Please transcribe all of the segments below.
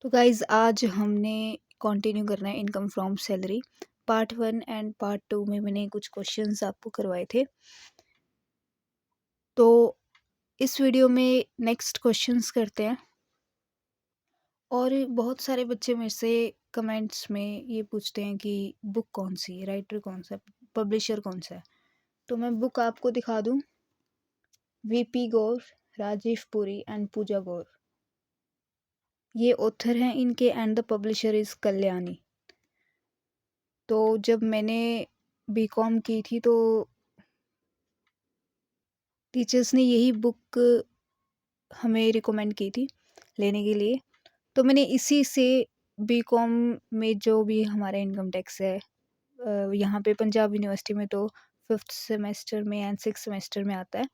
तो गाइज़ आज हमने कंटिन्यू करना है income from salary. Part 1 and part 2 में मैंने कुछ क्वेश्चंस आपको करवाए थे। तो इस वीडियो में नेक्स्ट क्वेश्चंस करते हैं। और बहुत सारे बच्चे मेरे से कमेंट्स में ये पूछते हैं कि बुक कौन सी है, राइटर कौन सा है, पब्लिशर कौन सा है। तो मैं बुक आपको दिखा दूँ। वीपी गौर, राजीव पुरी एंड पूजा गौर, ये ऑथर हैं इनके, and the publisher is Kalyani. तो जब मैंने बीकॉम की थी तो टीचर्स ने यही बुक हमें रिकमेंड की थी लेने के लिए। तो मैंने इसी से बीकॉम में जो भी हमारा इनकम टैक्स है, यहाँ पे पंजाब यूनिवर्सिटी में तो 5th सेमेस्टर में एंड 6th सेमेस्टर में आता है।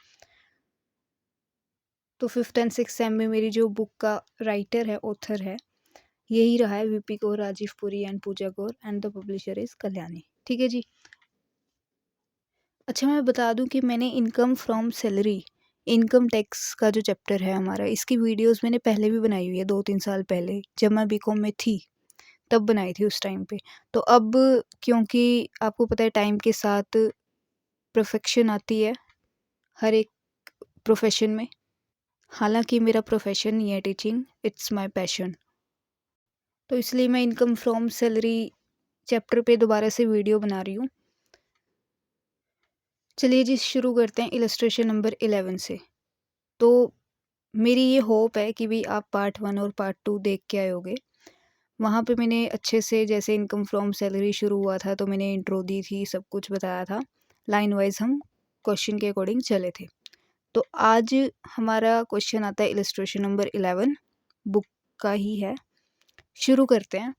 तो 5th एंड 6th सेम में मेरी जो बुक का राइटर है, ऑथर है, यही रहा है V P Gaur, Rajiv Puri and Pooja Gaur, and the publisher is Kalyani. ठीक है जी। अच्छा, मैं बता दूं कि मैंने income from salary, income tax का जो चैप्टर है हमारा, इसकी वीडियोस मैंने पहले भी बनाई हुई है 2-3 साल पहले, जब मैं बीकॉम में थी तब बनाई थी उस टाइम पे। तो अब क्योंकि आपको पता है टाइम के साथ परफेक्शन आती है हर एक प्रोफेशन में। हालांकि मेरा प्रोफेशन नहीं है टीचिंग, इट्स माय पैशन। तो इसलिए मैं इनकम फ्रॉम सैलरी चैप्टर पे दोबारा से वीडियो बना रही हूँ। चलिए जी, शुरू करते हैं इलस्ट्रेशन नंबर 11 से। तो मेरी ये होप है कि भी आप पार्ट 1 और पार्ट 2 देख के आए होगे। वहाँ पे मैंने अच्छे से, जैसे इनकम फ्रॉम सैलरी शुरू हुआ था तो मैंने इंट्रो दी थी, सब कुछ बताया था। लाइन वाइज हम क्वेश्चन के अकॉर्डिंग चले थे। तो आज हमारा क्वेश्चन आता है इलस्ट्रेशन नंबर 11, बुक का ही है। शुरू करते हैं।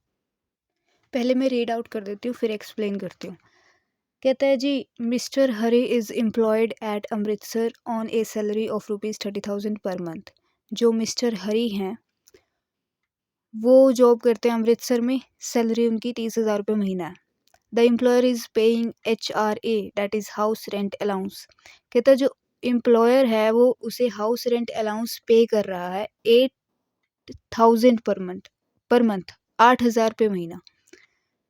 पहले मैं रीड आउट कर देती हूँ, फिर एक्सप्लेन करती हूँ। कहता है जी, mister Hari is employed at Amritsar on a salary of ₹30,000 per month. जो मिस्टर हरी हैं वो जॉब करते हैं अमृतसर में, सैलरी उनकी 30,000 रुपये महीना है। The employer is paying HRA, that is house rent allowance. कहता है जो एम्प्लॉयर है वो उसे हाउस रेंट अलाउंस पे कर रहा है 8,000 पर मंथ 8,000 रुपये महीना।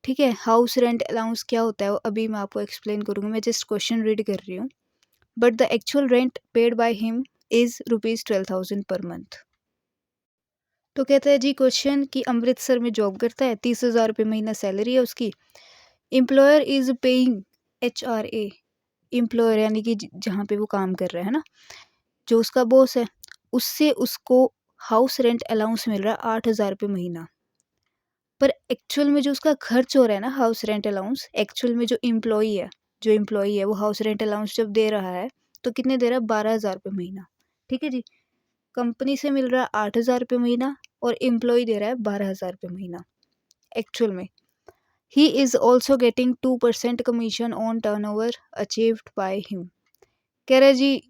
ठीक है, हाउस रेंट अलाउंस क्या होता है वो अभी मैं आपको एक्सप्लेन करूँगी, मैं जस्ट क्वेश्चन रीड कर रही हूँ। But the actual rent paid by him is ₹12,000 per month. तो कहता है जी क्वेश्चन कि अमृतसर में जॉब करता है, 30,000 रुपये महीना सैलरी है उसकी। Employer is paying HRA, employer यानी कि जहाँ पे वो काम कर रहा है ना, जो उसका बॉस है, उससे उसको हाउस रेंट अलाउंस मिल रहा है 8,000 रुपये महीना। पर एक्चुअल में जो उसका खर्च हो रहा है ना हाउस रेंट अलाउंस, एक्चुअल में जो एम्प्लॉई है वो हाउस रेंट अलाउंस जब दे रहा है तो कितने दे रहा है, 12,000 रुपये महीना। ठीक है जी। कंपनी से मिल रहा है 8,000 रुपये महीना और एम्प्लॉय दे रहा है 12,000 रुपये महीना एक्चुअल में। He is also getting 2% commission on turnover achieved by him. कह रहा है जी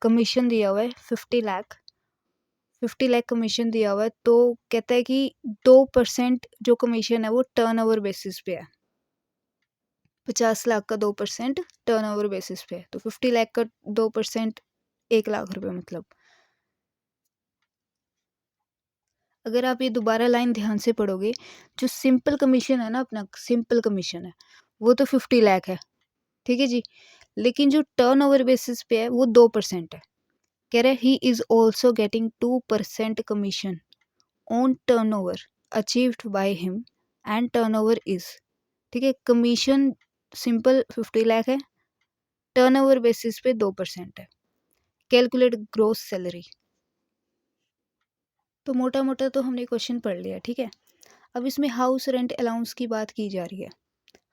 कमीशन दिया हुआ है 50 लाख कमीशन दिया हुआ है। तो कहता है कि 2% जो कमीशन है वो टर्नओवर बेसिस पे है। 50 लाख का 2% टर्नओवर बेसिस पे है, तो 50 लाख का 2% 1 लाख रुपए मतलब। अगर आप ये दोबारा लाइन ध्यान से पढ़ोगे, जो सिंपल कमीशन है ना, अपना सिंपल कमीशन है वो तो 50 लाख है। ठीक है जी। लेकिन जो टर्नओवर बेसिस पे है वो 2% है। कह रहा है he is also getting 2% commission on turnover achieved by him and turnover is. ठीक है, कमीशन सिंपल 50 लाख है, टर्नओवर बेसिस पे 2% है। Calculate gross salary. तो मोटा मोटा तो हमने क्वेश्चन पढ़ लिया। ठीक है, अब इसमें हाउस रेंट अलाउंस की बात की जा रही है।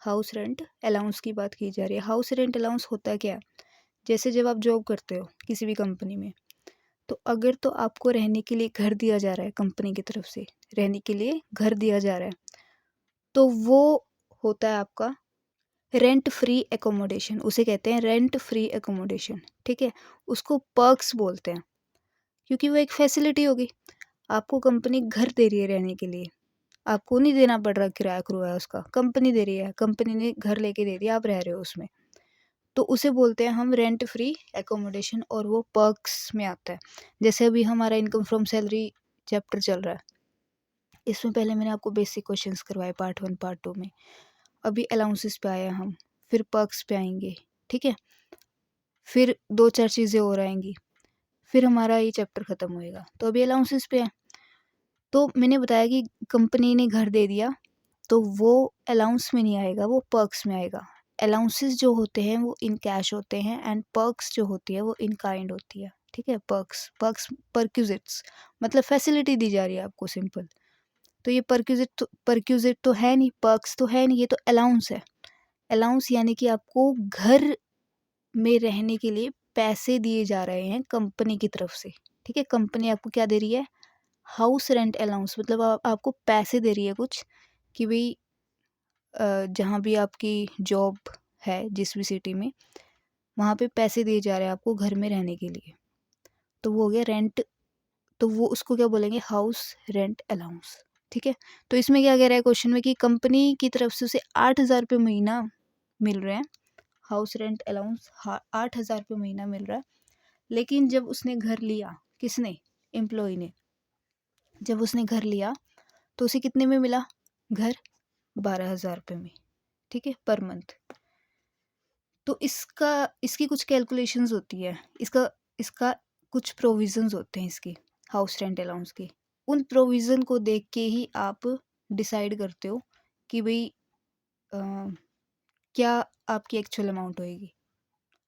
हाउस रेंट अलाउंस की बात की जा रही है। हाउस रेंट अलाउंस होता क्या है, जैसे जब आप जॉब करते हो किसी भी कंपनी में, तो अगर तो आपको रहने के लिए घर दिया जा रहा है, कंपनी की तरफ से रहने के लिए घर दिया जा रहा है, तो वो होता है आपका रेंट फ्री एकोमोडेशन, उसे कहते हैं रेंट फ्री एकोमोडेशन। ठीक है, उसको पर्क्स बोलते हैं क्योंकि वो एक फैसिलिटी होगी। आपको कंपनी घर दे रही है रहने के लिए, आपको नहीं देना पड़ रहा किराया क्रुआ, उसका कंपनी दे रही है, कंपनी ने घर लेके दे दिया, आप रह रहे हो उसमें, तो उसे बोलते हैं हम रेंट फ्री एकोमोडेशन, और वो पर्क्स में आता है। जैसे अभी हमारा इनकम फ्रॉम सैलरी चैप्टर चल रहा है, इसमें पहले मैंने आपको बेसिक क्वेश्चंस करवाए पार्ट 1 पार्ट 2 में। अभी अलाउंसेस पे आए हम, फिर पर्क्स पे आएँगे, ठीक है? फिर 2-4 चीज़ें और आएँगी, फिर हमारा ये चैप्टर ख़त्म होएगा। तो अभी अलाउंसेस पे है। तो मैंने बताया कि कंपनी ने घर दे दिया, तो वो अलाउंस में नहीं आएगा, वो पर्क्स में आएगा। अलाउंसेस जो होते हैं वो इन कैश होते हैं एंड पर्क्स जो होती है वो इन काइंड होती है, ठीक है? पर्क्स पर्क्स परक्विजिट्स मतलब फैसिलिटी दी जा रही है आपको, सिंपल। तो ये परक्विजिट तो है नहीं, पर्क्स तो है नहीं, ये तो अलाउंस है। अलाउंस यानी कि आपको घर में रहने के लिए पैसे दिए जा रहे हैं कंपनी की तरफ से, ठीक है? कंपनी आपको क्या दे रही है? हाउस रेंट अलाउंस, मतलब आपको पैसे दे रही है कुछ कि भई जहाँ भी आपकी जॉब है, जिस भी सिटी में, वहाँ पे पैसे दिए जा रहे हैं आपको घर में रहने के लिए। तो वो हो गया रेंट, तो वो उसको क्या बोलेंगे? हाउस रेंट अलाउंस, ठीक है? तो इसमें क्या कह रहा है क्वेश्चन में कि कंपनी की तरफ से उसे 8,000 रुपये महीना मिल रहे हैं, हाउस रेंट अलाउंस 8,000 रुपये महीना मिल रहा है। लेकिन जब उसने घर लिया, किसने? एम्प्लॉय ने। जब उसने घर लिया तो उसे कितने में मिला घर? 12,000 रुपये में, ठीक है, पर मंथ। तो इसकी कुछ कैलकुलेशंस होती है, इसका इसका कुछ प्रोविजंस होते हैं इसके, हाउस रेंट अलाउंस के। उन प्रोविज़न को देख के ही आप डिसाइड करते हो कि भई अ, क्या आपकी एक्चुअल अमाउंट होएगी।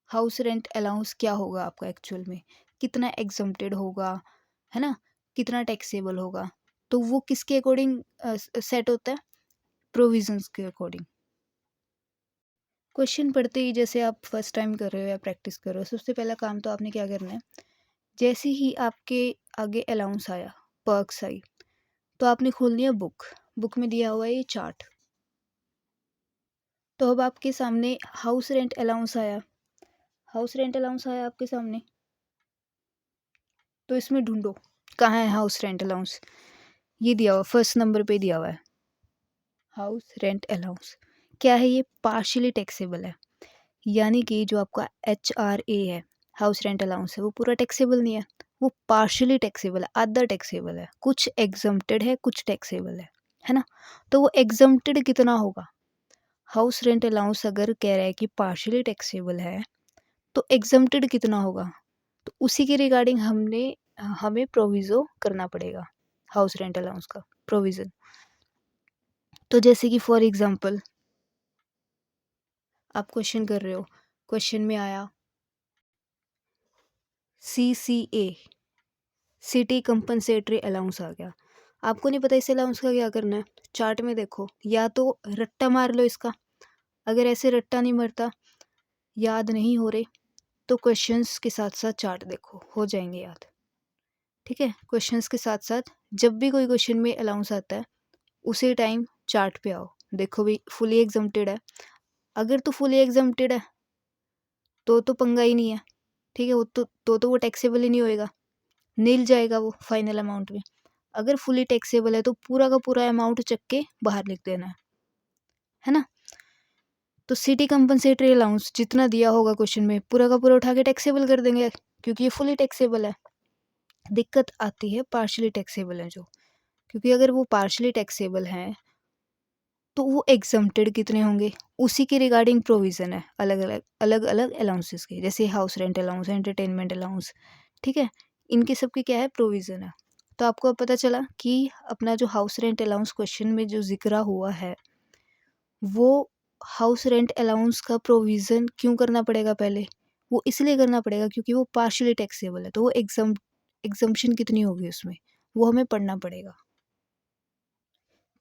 हाउस रेंट अलाउंस क्या होगा आपका एक्चुअल में, कितना एग्जम्प्टेड होगा, है ना? कितना टैक्सेबल होगा, तो वो किसके अकॉर्डिंग सेट होता है? प्रोविजंस के अकॉर्डिंग। क्वेश्चन पढ़ते ही जैसे आप फर्स्ट टाइम कर रहे हो या प्रैक्टिस कर रहे हो, सबसे पहला काम तो आपने क्या करना है, जैसे ही आपके आगे अलाउंस आया, पर्क्स आई, तो आपने खोल लिया बुक। बुक में दिया हुआ है ये चार्ट। तो अब आपके सामने हाउस रेंट अलाउंस आया, हाउस रेंट अलाउंस आया आपके सामने, तो इसमें ढूंढो कहाँ है हाउस रेंट अलाउंस। ये दिया हुआ फर्स्ट नंबर पे दिया हुआ है हाउस रेंट अलाउंस। क्या है ये? पार्शियली टैक्सेबल है, यानी कि जो आपका HRA है, हाउस रेंट अलाउंस है, वो पूरा टैक्सेबल नहीं है, वो पार्शियली टैक्सेबल है, आधा टैक्सेबल है, कुछ एग्जम्प्टेड है, कुछ टैक्सेबल है ना? तो वो एग्जम्प्टेड कितना होगा? हाउस रेंट अलाउंस अगर कह रहा है कि पार्शियली टैक्सेबल है, तो एग्जम्प्टेड कितना होगा? तो उसी के रिगार्डिंग हमें प्रोविज़ो करना पड़ेगा, हाउस रेंट अलाउंस का प्रोविज़न। तो जैसे कि फॉर एग्जांपल आप क्वेश्चन कर रहे हो, क्वेश्चन में आया CCA, सिटी कंपनसेटरी अलाउंस आ गया। आपको नहीं पता इस अलाउंस का क्या करना है? चार्ट में देखो, या तो रट्टा मार लो इसका, अगर ऐसे रट्टा नहीं मरता, याद नहीं हो रहे, तो क्वेश्चंस के साथ साथ चार्ट देखो, हो जाएंगे याद, ठीक है? क्वेश्चंस के साथ साथ जब भी कोई क्वेश्चन में अलाउंस आता है, उसी टाइम चार्ट पे आओ, देखो भी फुली एग्जम्प्टेड है। अगर तो फुली एग्जम्प्टेड है तो पंगा ही नहीं है, ठीक है? वो तो वो टैक्सेबल ही नहीं होएगा, नील जाएगा वो फाइनल अमाउंट में। अगर फुली टैक्सेबल है तो पूरा का पूरा अमाउंट चक के बाहर लिख देना है ना? तो सिटी कंपनसेटरी अलाउंस जितना दिया होगा क्वेश्चन में, पूरा का पूरा उठा के टैक्सेबल कर देंगे, क्योंकि ये फुली टैक्सेबल है। दिक्कत आती है पार्शियली टैक्सेबल है जो, क्योंकि अगर वो पार्शियली टैक्सेबल हैं तो वो एग्जम्प्टेड कितने होंगे, उसी के रिगार्डिंग प्रोविज़न है अलग अलग अलाउंसेस के, जैसे house rent allowance, entertainment allowance, ठीक है? इनके सब के क्या है? प्रोविज़न है। तो आपको अब पता चला कि अपना जो हाउस रेंट अलाउंस क्वेश्चन में जो जिक्र हुआ है, वो हाउस रेंट अलाउंस का प्रोविज़न क्यों करना पड़ेगा पहले? वो इसलिए करना पड़ेगा क्योंकि वो पार्शियली टैक्सेबल है, तो वो एग्जम्पशन कितनी होगी उसमें, वो हमें पढ़ना पड़ेगा।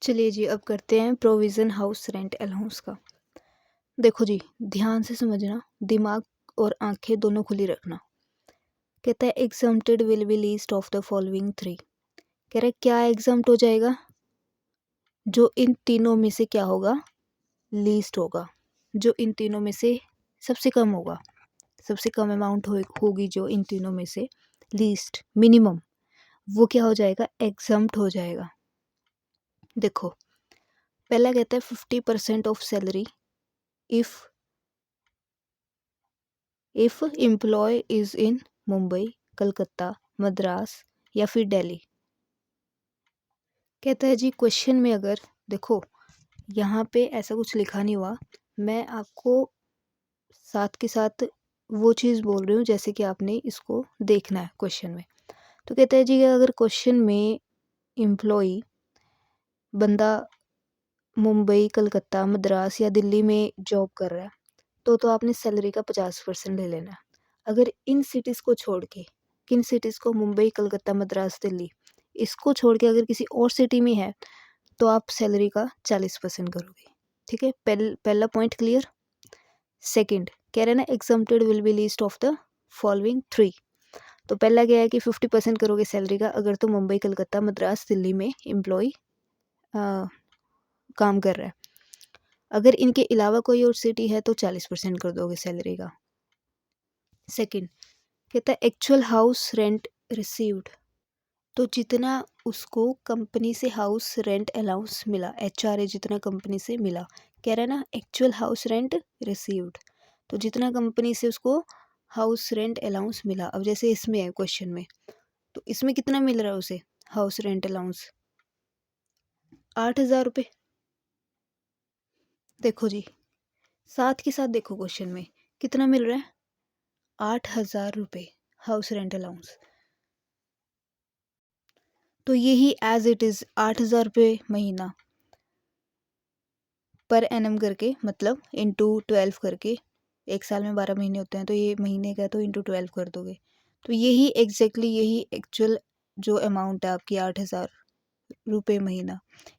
चलिए जी, अब करते हैं प्रोविज़न हाउस रेंट अलाउंस का। देखो जी, ध्यान से समझना, दिमाग और आंखें दोनों खुली रखना। कहता है exempted will be least of the following three. कह रहा है क्या एग्जम्प्ट हो जाएगा? जो इन तीनों में से क्या होगा? लीस्ट होगा। जो इन तीनों में से सबसे कम होगा, सबसे कम अमाउंट होगी जो इन तीनों में से, लीस्ट मिनिमम, वो क्या हो जाएगा? एग्जम्प्ट हो जाएगा। देखो, पहला कहता है 50% of salary if employee is in Mumbai, Calcutta, Madras या फिर दिल्ली। कहता है जी क्वेश्चन में अगर देखो यहाँ पे ऐसा कुछ लिखा नहीं हुआ, मैं आपको साथ के साथ वो चीज़ बोल रही हूँ जैसे कि आपने इसको देखना है क्वेश्चन में। तो कहता है जी कि अगर क्वेश्चन में एम्प्लॉई बंदा मुंबई, कलकत्ता, मद्रास या दिल्ली में जॉब कर रहा है तो आपने सैलरी का 50% ले लेना है। अगर इन सिटीज़ को छोड़ के, किन सिटीज़ को, मुंबई, कलकत्ता, मद्रास, दिल्ली, इसको छोड़ के अगर किसी और सिटी में है तो आप सैलरी का 40% करोगे। ठीक है, पहला पॉइंट क्लियर। सेकंड कह रहे हैं ना exempted will B list of the following 3। तो पहला क्या है कि 50% करोगे सैलरी का अगर तो मुंबई, कलकत्ता, मद्रास, दिल्ली में एम्प्लॉय काम कर रहा है। अगर इनके अलावा कोई और सिटी है तो 40% कर दोगे सैलरी का। सेकंड कहता है एक्चुअल हाउस रेंट रिसीव्ड, तो जितना उसको कंपनी से हाउस रेंट अलाउंस मिला, एचआरए जितना कंपनी से मिला, कह रहा है ना एक्चुअल हाउस रेंट रिसीव्ड, तो जितना कंपनी से उसको हाउस रेंट अलाउंस मिला। अब जैसे इसमें है क्वेश्चन में, तो इसमें कितना मिल रहा है उसे हाउस रेंट अलाउंस? 8,000 रुपये। देखो जी साथ के साथ देखो क्वेश्चन में कितना मिल रहा है, 8,000 रुपये हाउस रेंट अलाउंस। तो यही एज इट इज़ 8,000 रुपये महीना पर एनम करके, मतलब इंटू 12 करके, एक साल में 12 महीने होते हैं तो ये महीने का तो इंटू 12 कर दोगे तो यही एग्जैक्टली यही एक्चुअल जो अमाउंट है आपकी 8,000 रुपये महीना,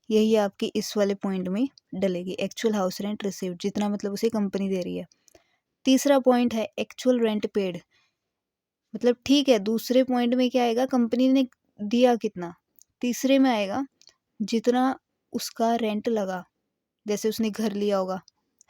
यही आपकी इस वाले पॉइंट में डलेगी। एक्चुअल हाउस रेंट रिसीव्ड जितना मतलब उसे कंपनी दे रही है। तीसरा पॉइंट है एक्चुअल रेंट पेड, मतलब ठीक है दूसरे पॉइंट में क्या आएगा कंपनी ने दिया कितना, तीसरे में आएगा जितना उसका रेंट लगा। जैसे उसने घर लिया होगा,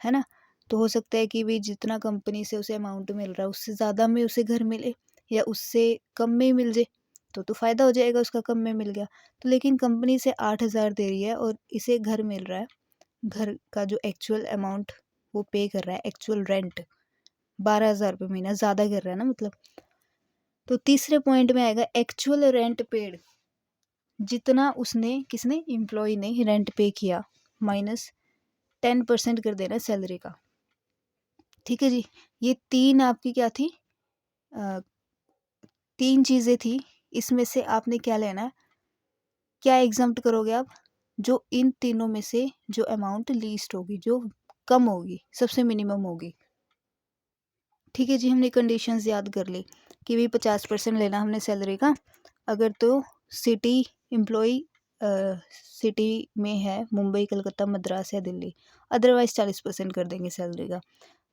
है ना, तो हो सकता है कि भाई जितना कंपनी से उसे अमाउंट मिल रहा है उससे ज़्यादा में उसे घर मिले या उससे कम में ही मिल जाए, तो फ़ायदा हो जाएगा उसका, कम में मिल गया। तो लेकिन कंपनी से 8,000 दे रही है और इसे घर मिल रहा है, घर का जो एक्चुअल अमाउंट वो पे कर रहा है, एक्चुअल रेंट 12,000 रुपये महीना, ज़्यादा कर रहा है ना मतलब। तो तीसरे पॉइंट में आएगा एक्चुअल रेंट पेड, जितना उसने किसने एम्प्लॉय ने रेंट पे किया माइनस 10% कर देना सैलरी का। ठीक है जी, ये तीन आपकी क्या थी, तीन चीज़ें थी, इसमें से आपने क्या लेना है, क्या एग्जाम्प्ट करोगे आप, जो इन तीनों में से जो अमाउंट लीस्ट होगी, जो कम होगी, सबसे मिनिमम होगी। ठीक है जी, हमने कंडीशंस याद कर ली कि भाई 50% लेना हमने सैलरी का अगर तो सिटी एम्प्लॉय सिटी में है, मुंबई, कलकत्ता, मद्रास या दिल्ली, अदरवाइज 40% कर देंगे सैलरी का।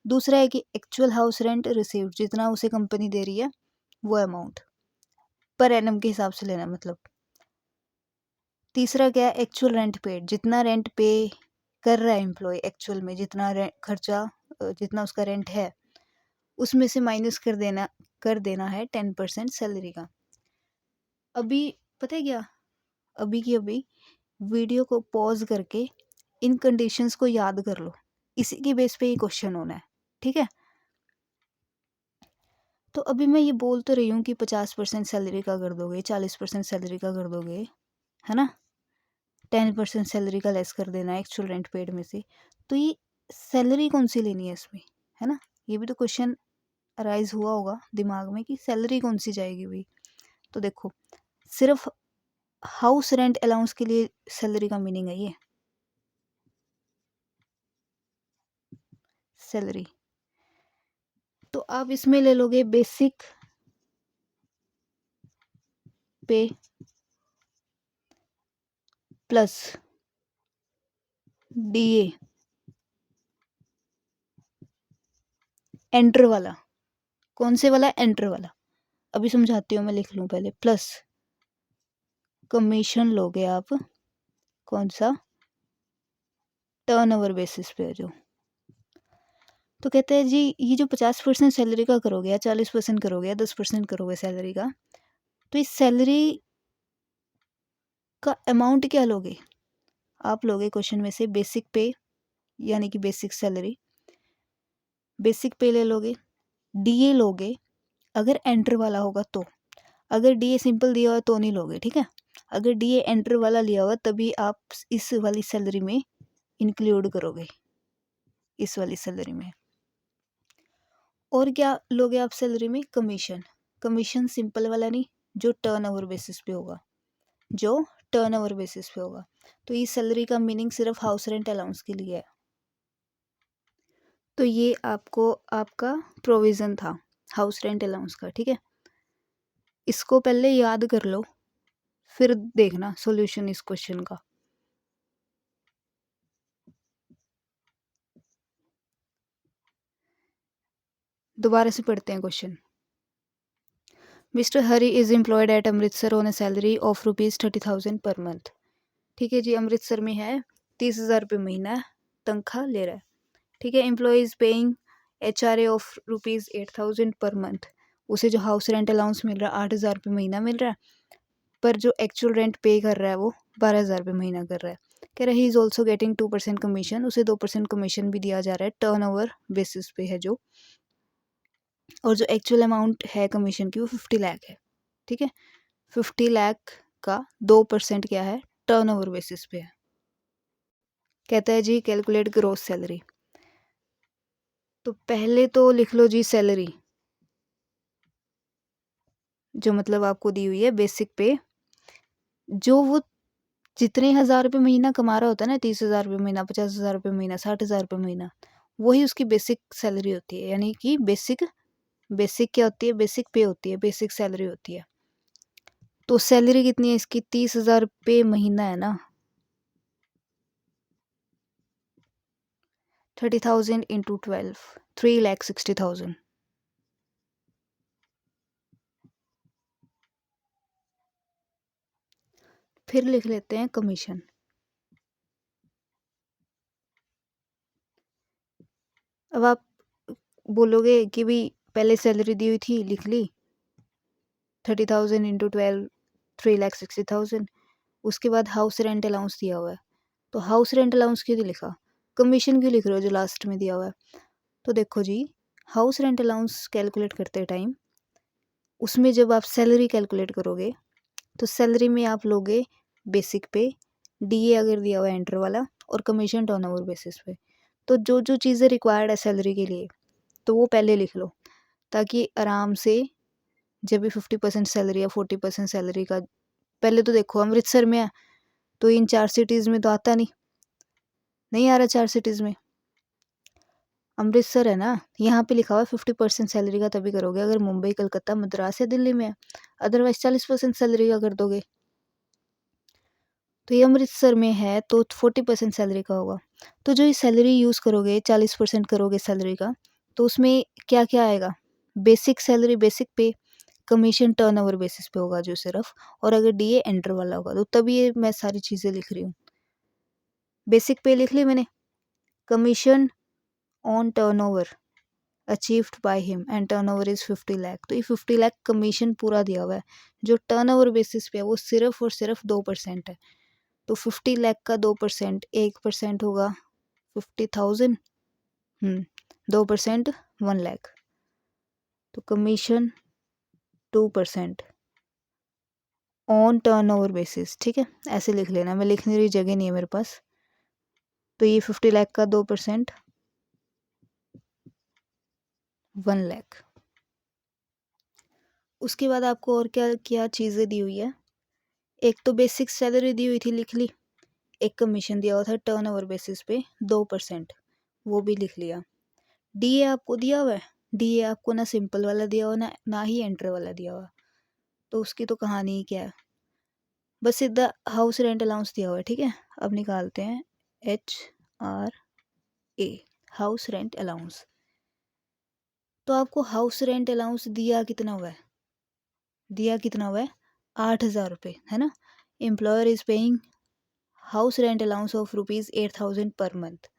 दूसरा है कि एक्चुअल हाउस रेंट रिसीव्ड, जितना उसे कंपनी दे रही है वो अमाउंट पर एनम के हिसाब से लेना मतलब। तीसरा क्या है, एक्चुअल रेंट पेड, जितना रेंट पे कर रहा है एम्प्लॉय एक्चुअल में, जितना खर्चा जितना उसका रेंट है उसमें से माइनस कर देना है 10% सैलरी का। अभी पता है क्या, अभी की अभी वीडियो को पॉज करके इन कंडीशंस को याद कर लो, इसी के बेस पे ये क्वेश्चन होना है। ठीक है, तो अभी मैं ये बोल तो रही हूँ कि 50% सैलरी का कर दोगे, 40% सैलरी का कर दोगे, है ना, 10% सैलरी का लेस कर देना है एक्चुअल रेंट पेड में से। तो ये सैलरी कौन सी लेनी है इसमें, है ना, ये भी तो क्वेश्चन अराइज हुआ होगा दिमाग में कि सैलरी कौन सी जाएगी भाई। तो देखो सिर्फ हाउस रेंट अलाउंस के लिए सैलरी का मीनिंग है ये सैलरी। तो आप इसमें ले लोगे बेसिक पे प्लस डीए एंटर वाला, कौन से वाला, एंटर वाला, अभी समझाती हूँ मैं, लिख लूँ पहले, प्लस कमीशन लोगे आप, कौन सा, टर्नओवर बेसिस पे जो। तो कहते हैं जी ये जो 50% सैलरी का करोगे या 40% करोगे या 10% करोगे सैलरी का, तो इस सैलरी का अमाउंट क्या लोगे, आप लोगे क्वेश्चन में से बेसिक पे यानी कि बेसिक सैलरी, बेसिक पे ले लोगे, डीए लोगे अगर एंटर वाला होगा तो, अगर डीए सिंपल दिया हुआ तो नहीं लोगे। ठीक है, अगर DA एंटर वाला लिया हुआ तभी आप इस वाली सैलरी में इंक्लूड करोगे, इस वाली सैलरी में। और क्या लोगे आप सैलरी में? कमीशन। कमीशन सिंपल वाला नहीं, जो टर्नओवर बेसिस पे होगा, जो टर्नओवर बेसिस पे होगा। तो ये सैलरी का मीनिंग सिर्फ हाउस रेंट अलाउंस के लिए है। तो ये आपको आपका प्रोविज़न था हाउस रेंट अलाउंस का, ठीक है। इसको पहले याद कर लो, फिर देखना सॉल्यूशन इस क्वेश्चन का। दोबारा से पढ़ते हैं question. Mister Hari is employed at Amritsar on a salary of ₹30,000 per month. ठीक है जी, अमृतसर में है, 30,000 रुपये महीना तनख्वाह ले रहा है, ठीक है। Employee is paying HRA of ₹8,000 per month. उसे जो हाउस रेंट अलाउंस मिल रहा है 8,000 रुपये महीना मिल रहा है, पर जो एक्चुअल रेंट पे कर रहा है वो 12,000 रुपये महीना कर रहा है। कह रहा है he is also getting 2% commission, उसे 2% कमीशन भी दिया जा रहा है, टर्न ओवर बेसिस पे है जो। और जो एक्चुअल अमाउंट है कमीशन की वो 50 लाख है, ठीक है। 50 लाख का 2% क्या है? टर्न ओवर बेसिस पे है। कहता है जी कैलकुलेट ग्रोस सैलरी। तो पहले तो लिख लो जी सैलरी, जो मतलब आपको दी हुई है बेसिक पे, जो वो जितने हज़ार रुपये महीना कमा रहा होता है ना, 30,000 रुपये महीना, 50,000 रुपये महीना, 60,000 रुपये महीना, वही उसकी बेसिक सैलरी होती है। यानी कि बेसिक बेसिक क्या होती है? बेसिक पे होती है, बेसिक सैलरी होती है। तो सैलरी कितनी है इसकी? 30,000 रुपये महीना है ना, 30,000 इंटू 12, 3,60,000। फिर लिख लेते हैं कमीशन। अब आप बोलोगे कि भाई पहले सैलरी दी हुई थी, लिख ली, 30,000 इंटू 12, 3,60,000। उसके बाद हाउस रेंट अलाउंस दिया हुआ है, तो हाउस रेंट अलाउंस क्यों नहीं लिखा? कमीशन क्यों लिख रहे हो जो लास्ट में दिया हुआ है? तो देखो जी, हाउस रेंट अलाउंस कैलकुलेट करते टाइम उसमें जब आप सैलरी कैलकुलेट करोगे तो सैलरी में आप लोगे बेसिक पे, DA अगर दिया हुआ है एंटर वाला, और कमीशन टर्नओवर बेसिस पे। तो जो जो चीज़ें रिक्वायर्ड है सैलरी के लिए तो वो पहले लिख लो, ताकि आराम से जब भी 50% सैलरी या 40% सैलरी का, पहले तो देखो अमृतसर में है तो इन 4 सिटीज़ में तो आता नहीं आ रहा, 4 सिटीज़ में। अमृतसर है ना, यहाँ पे लिखा हुआ है 50% सैलरी का तभी करोगे अगर मुंबई, कलकत्ता, मद्रास या दिल्ली में है, अदरवाइज 40% सैलरी का कर दोगे। तो ये अमृतसर में है तो 40% सैलरी का होगा। तो जो ये सैलरी यूज़ करोगे, 40% करोगे सैलरी का, तो उसमें क्या क्या आएगा? बेसिक सैलरी, बेसिक पे, कमीशन टर्नओवर बेसिस पे होगा जो सिर्फ, और अगर DA एंटर वाला होगा तो तभी ये मैं सारी चीज़ें लिख रही हूँ। बेसिक पे लिख ली मैंने, commission on turnover achieved by him and turnover is 50 lakh. तो ये 50 लाख कमीशन पूरा दिया हुआ है, जो टर्नओवर बेसिस पे है वो सिर्फ और सिर्फ 2% है। तो 50 लाख का 2%, 1% होगा 50,000, 2% 1 लाख। तो कमीशन 2% ऑन टर्नओवर बेसिस, ठीक है, ऐसे लिख लेना, मैं लिखने की जगह नहीं है मेरे पास। तो ये 50 लाख का 2% 1 लाख। उसके बाद आपको और क्या क्या चीज़ें दी हुई है? एक तो बेसिक सैलरी दी हुई थी, लिख ली। एक कमीशन दिया हुआ था टर्नओवर बेसिस पे 2%, वो भी लिख लिया। DA आपको दिया हुआ है, DA आपको ना सिंपल वाला दिया हुआ ना ही एंटर वाला दिया हुआ, तो उसकी तो कहानी ही क्या है, बस सीधा हाउस रेंट अलाउंस दिया हुआ है, ठीक है। अब निकालते हैं HRA, हाउस रेंट अलाउंस। तो आपको हाउस रेंट अलाउंस दिया कितना हुआ है? 8,000 रुपये, है ना। Employer is paying house rent allowance of ₹8,000 per month.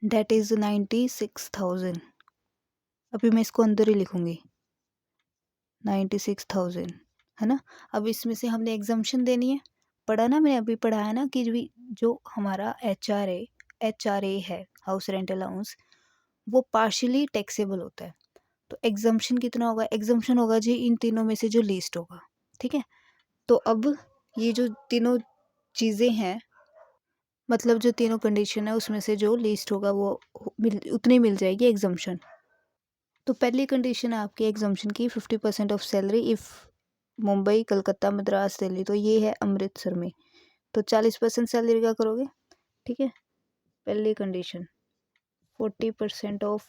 That is 96,000। अभी मैं इसको अंदर ही लिखूंगी, 96,000, है ना। अब इसमें से हमने एग्जम्पशन देनी है, पढ़ा ना, मैंने अभी पढ़ाया ना कि जो हमारा एच आर ए है, हाउस रेंट अलाउंस, वो पार्शियली टैक्सेबल होता है। तो एग्जम्पशन कितना होगा? एग्जम्पशन होगा जी इन तीनों में से जो लीस्ट होगा। ठीक है, तो अब ये जो तीनों चीज़ें हैं, मतलब जो तीनों कंडीशन है उसमें से जो लीस्ट होगा वो उतनी मिल जाएगी एग्जम्पशन। तो पहली कंडीशन है आपकी एग्जम्पशन की 50% of salary if Mumbai, Calcutta, Madras, Delhi, तो ये है अमृतसर में, तो 40% सैलरी का करोगे। ठीक है, पहली कंडीशन 40% ऑफ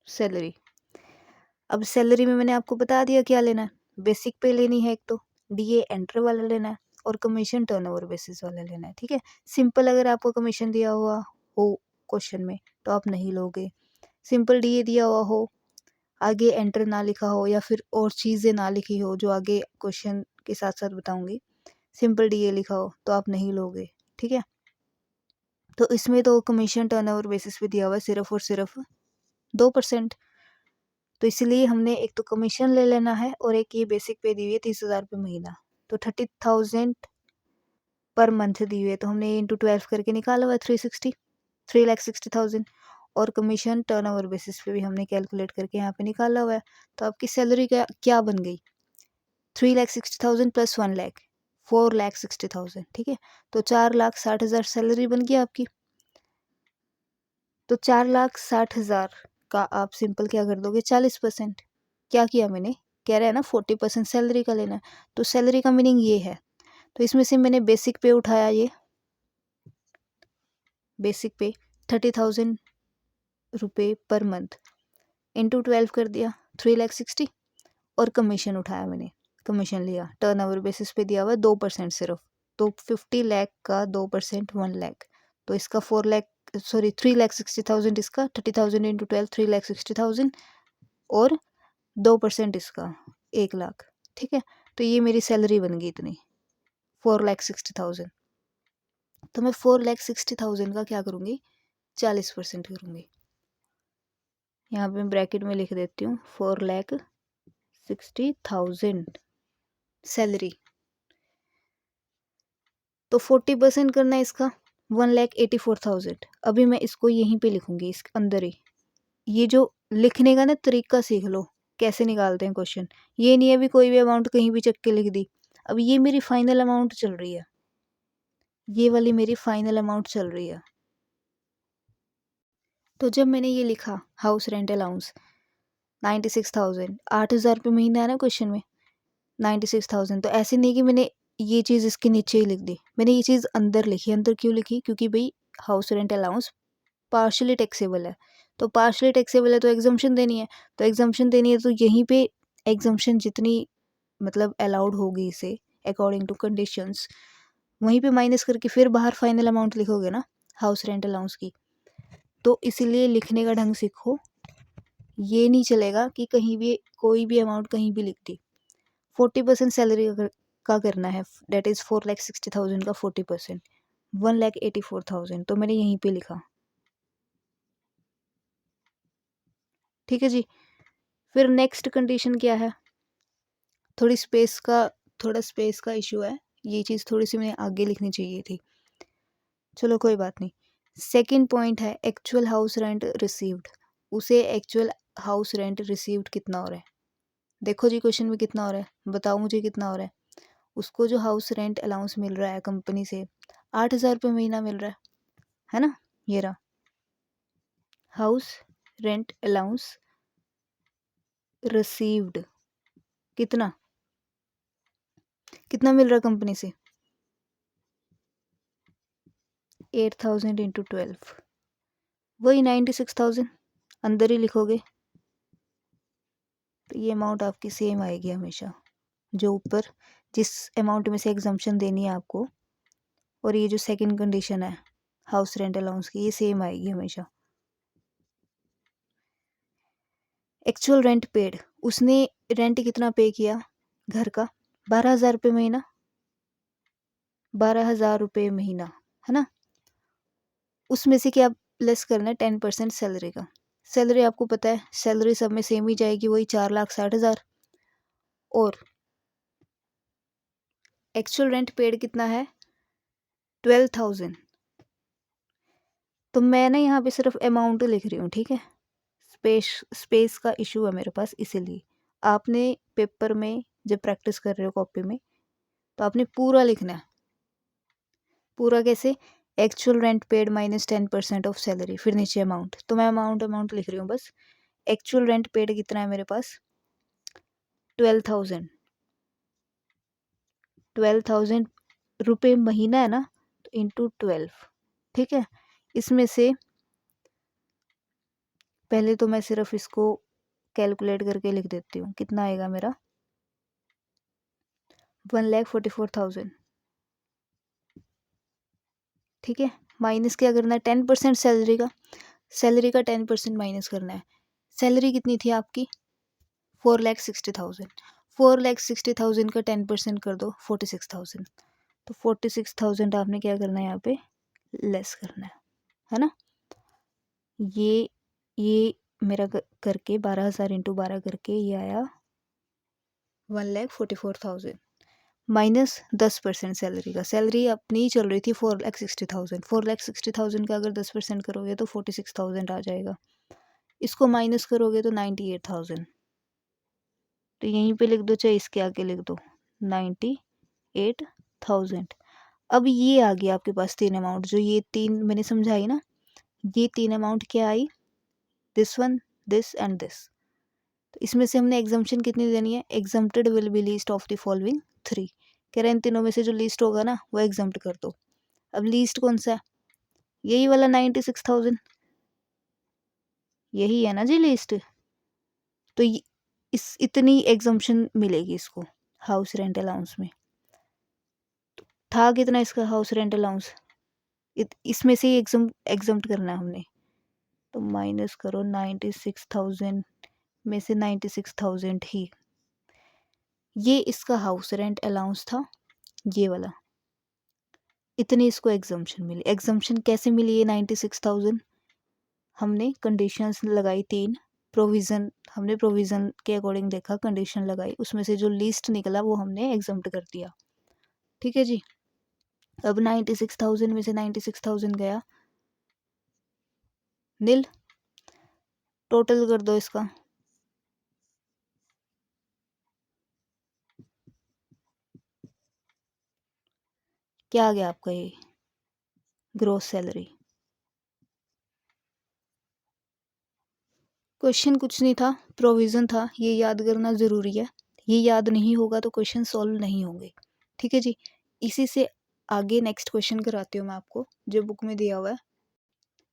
सैलरी। अब सैलरी में मैंने आपको बता दिया क्या लेना है, बेसिक पे लेनी है एक तो, डीए एंटर वाला लेना है और कमीशन टर्नओवर बेसिस वाला लेना है। ठीक है, सिंपल अगर आपको कमीशन दिया हुआ हो क्वेश्चन में तो आप नहीं लोगे, सिंपल डीए दिया हुआ हो, आगे एंटर ना लिखा हो या फिर और चीज़ें ना लिखी हो जो आगे क्वेश्चन के साथ साथ बताऊंगी, सिंपल डीए लिखा हो तो आप नहीं लोगे। ठीक है, तो इसमें तो कमीशन टर्नओवर बेसिस पे दिया हुआ है सिर्फ और सिर्फ 2%, तो इसलिए हमने एक तो कमीशन ले लेना है और एक ये बेसिक पे दी हुई है 30,000 रुपये महीना, तो 30,000 पर मंथ दी हुई है, तो हमने इंटू 12 करके निकाला हुआ है 3,60,000 और कमीशन टर्नओवर बेसिस पे भी हमने कैलकुलेट करके यहाँ पे निकाला हुआ है। तो आपकी सैलरी क्या बन गई? 3,60,000 प्लस 1 लाख, 4,60,000। ठीक है, तो 4,60,000 सैलरी बन गई आपकी। तो 4,60,000 का आप सिंपल क्या कर दोगे? 40%। क्या किया मैंने? कह रहा है ना 40% सैलरी का लेना है, तो सैलरी का मीनिंग ये है, तो इसमें से मैंने बेसिक पे उठाया, ये बेसिक पे 30,000 रुपये पर मंथ इंटू 12 कर दिया 3,60,000 और कमीशन उठाया मैंने, कमीशन लिया, टर्नओवर बेसिस पे दिया हुआ है 2% सिर्फ, तो 50 लाख का 2% 1 लाख, तो इसका 4 लाख सॉरी 3,60,000 इसका, 30,000 इंटू 12 3,60,000 और 2% इसका 1 लाख। ठीक है, तो ये मेरी सैलरी बन गई इतनी 4,60,000। तो मैं 4,60,000 का क्या करूँगी? 40% करूँगी। यहाँ पे मैं ब्रैकेट में लिख देती हूँ 4,60,000 सैलरी, तो 40% करना है इसका 1,84,000। अभी मैं इसको यहीं पे लिखूंगी, इस अंदर ही। ये जो लिखने का ना तरीका सीख लो, कैसे निकालते हैं क्वेश्चन। ये नहीं है भी कोई भी अमाउंट कहीं भी चक के लिख दी। अब ये मेरी फाइनल अमाउंट चल रही है, ये वाली मेरी फाइनल अमाउंट चल रही है। तो जब मैंने ये लिखा हाउस रेंट अलाउंस 96,000, 8,000 रुपये महीना है ना क्वेश्चन में, 96,000, तो ऐसे नहीं कि मैंने ये चीज़ इसके नीचे ही लिख दी, मैंने ये चीज़ अंदर लिखी। अंदर क्यों लिखी? क्योंकि भाई house rent allowance partially taxable है, तो पार्शियली टैक्सेबल है तो एग्जम्पशन देनी है, तो एग्जम्पशन देनी है तो यहीं पे एग्जम्पशन जितनी मतलब अलाउड होगी इसे अकॉर्डिंग टू कंडीशंस, वहीं पे माइनस करके फिर बाहर फाइनल अमाउंट लिखोगे ना हाउस रेंट अलाउंस की। तो इसीलिए लिखने का ढंग सीखो, ये नहीं चलेगा कि कहीं भी कोई भी अमाउंट कहीं भी लिख दी। 40% सैलरी का करना है, डेट इज़ 4,60,000 का 40% 1,84,000, तो मैंने यहीं पे लिखा। ठीक है जी, फिर नेक्स्ट कंडीशन क्या है? थोड़ा स्पेस का इशू है, ये चीज़ थोड़ी सी मैंने आगे लिखनी चाहिए थी, चलो कोई बात नहीं। सेकंड पॉइंट है एक्चुअल हाउस रेंट रिसीव्ड, उसे एक्चुअल हाउस रेंट रिसीव्ड कितना हो रहा है? देखो जी क्वेश्चन में कितना हो रहा है, बताओ मुझे कितना हो रहा है। उसको जो हाउस रेंट अलाउंस मिल रहा है कंपनी से 8,000 रुपये महीना मिल रहा है ना, ये रहा हाउस रेंट अलाउंस रिसीव्ड, कितना कितना मिल रहा है कंपनी से? 8,000 इंटू 12, वही 96,000, अंदर ही लिखोगे तो ये अमाउंट आपकी सेम आएगी हमेशा, जो ऊपर जिस अमाउंट में से एग्जम्पशन देनी है आपको, और ये जो सेकंड कंडीशन है हाउस रेंट अलाउंस की, ये सेम आएगी हमेशा। एक्चुअल रेंट पेड, उसने रेंट कितना पे किया घर का? 12,000 रुपये महीना, 12,000 रुपये महीना, है ना। उसमें से क्या लेस करना है? 10% सैलरी का। सैलरी आपको पता है सैलरी सब में सेम ही जाएगी, वही 4,60,000, और एक्चुअल रेंट पेड कितना है? 12,000। तो मैं ना यहाँ पे सिर्फ अमाउंट लिख रही हूँ, ठीक है। स्पेस का इशू है मेरे पास, इसीलिए आपने पेपर में जब प्रैक्टिस कर रहे हो कॉपी में, तो आपने पूरा लिखना है। पूरा कैसे? Actual rent paid minus 10% of salary, फिर नीचे अमाउंट। तो मैं अमाउंट लिख रही हूँ बस। एक्चुअल रेंट पेड कितना है मेरे पास? 12,000। 12,000 रुपये महीना है ना, तो इंटू 12, ठीक है। इसमें से पहले तो मैं सिर्फ इसको कैलकुलेट करके लिख देती हूँ, कितना आएगा मेरा? 1,44,000, ठीक है। माइनस क्या करना है? 10% सैलरी का। सैलरी का 10% माइनस करना है। सैलरी कितनी थी आपकी? 4,60,000। 4,60,000 का 10% कर दो, 46,000। तो 46,000 आपने क्या करना है यहाँ पे? लेस करना है ना। ये मेरा करके 12,000 इंटू 12 करके ये आया 1,44,000 माइनस 10% सैलरी का। सैलरी अपनी ही चल रही थी 4,60,000। 4,60,000 का अगर 10% करोगे तो 46,000 आ जाएगा। इसको माइनस करोगे तो 98,000। तो यहीं पे लिख दो, चाहे इसके आगे लिख दो, 98,000। अब ये आ गया आपके पास तीन अमाउंट, जो ये तीन मैंने समझाई ना, ये तीन अमाउंट क्या आई? This one, this and this. तो इसमें से हमने एग्जाम्पशन कितनी देनी है? Exempted will be least of the following 3। कह रहे हैं इन तीनों में से जो लीस्ट होगा ना वो एग्जम्प्ट कर दो। अब लीस्ट कौन सा है? यही वाला 96,000, यही है ना जी लीस्ट। तो इस इतनी एग्जम्पशन मिलेगी इसको हाउस रेंट अलाउंस में। था कितना इसका हाउस रेंट अलाउंस? इसमें से ही एग्जम्प्ट करना है हमने। तो माइनस करो 96,000 में से 96,000 ही, ये इसका हाउस रेंट अलाउंस था, ये वाला। इतनी इसको एग्जम्पशन मिली। एग्जम्पशन कैसे मिली ये 96,000? हमने कंडीशंस लगाई तीन, प्रोविज़न हमने प्रोविज़न के अकॉर्डिंग देखा, कंडीशन लगाई, उसमें से जो लीस्ट निकला वो हमने एग्जम्प्ट कर दिया, ठीक है जी। अब 96,000 में से 96,000 गया नील। टोटल कर दो इसका। क्या आ गया आपका ये ग्रोस सैलरी? क्वेश्चन कुछ नहीं था, प्रोविज़न था, ये याद करना ज़रूरी है। ये याद नहीं होगा तो क्वेश्चन सॉल्व नहीं होंगे, ठीक है जी। इसी से आगे नेक्स्ट क्वेश्चन कराती हूँ मैं आपको, जो बुक में दिया हुआ है।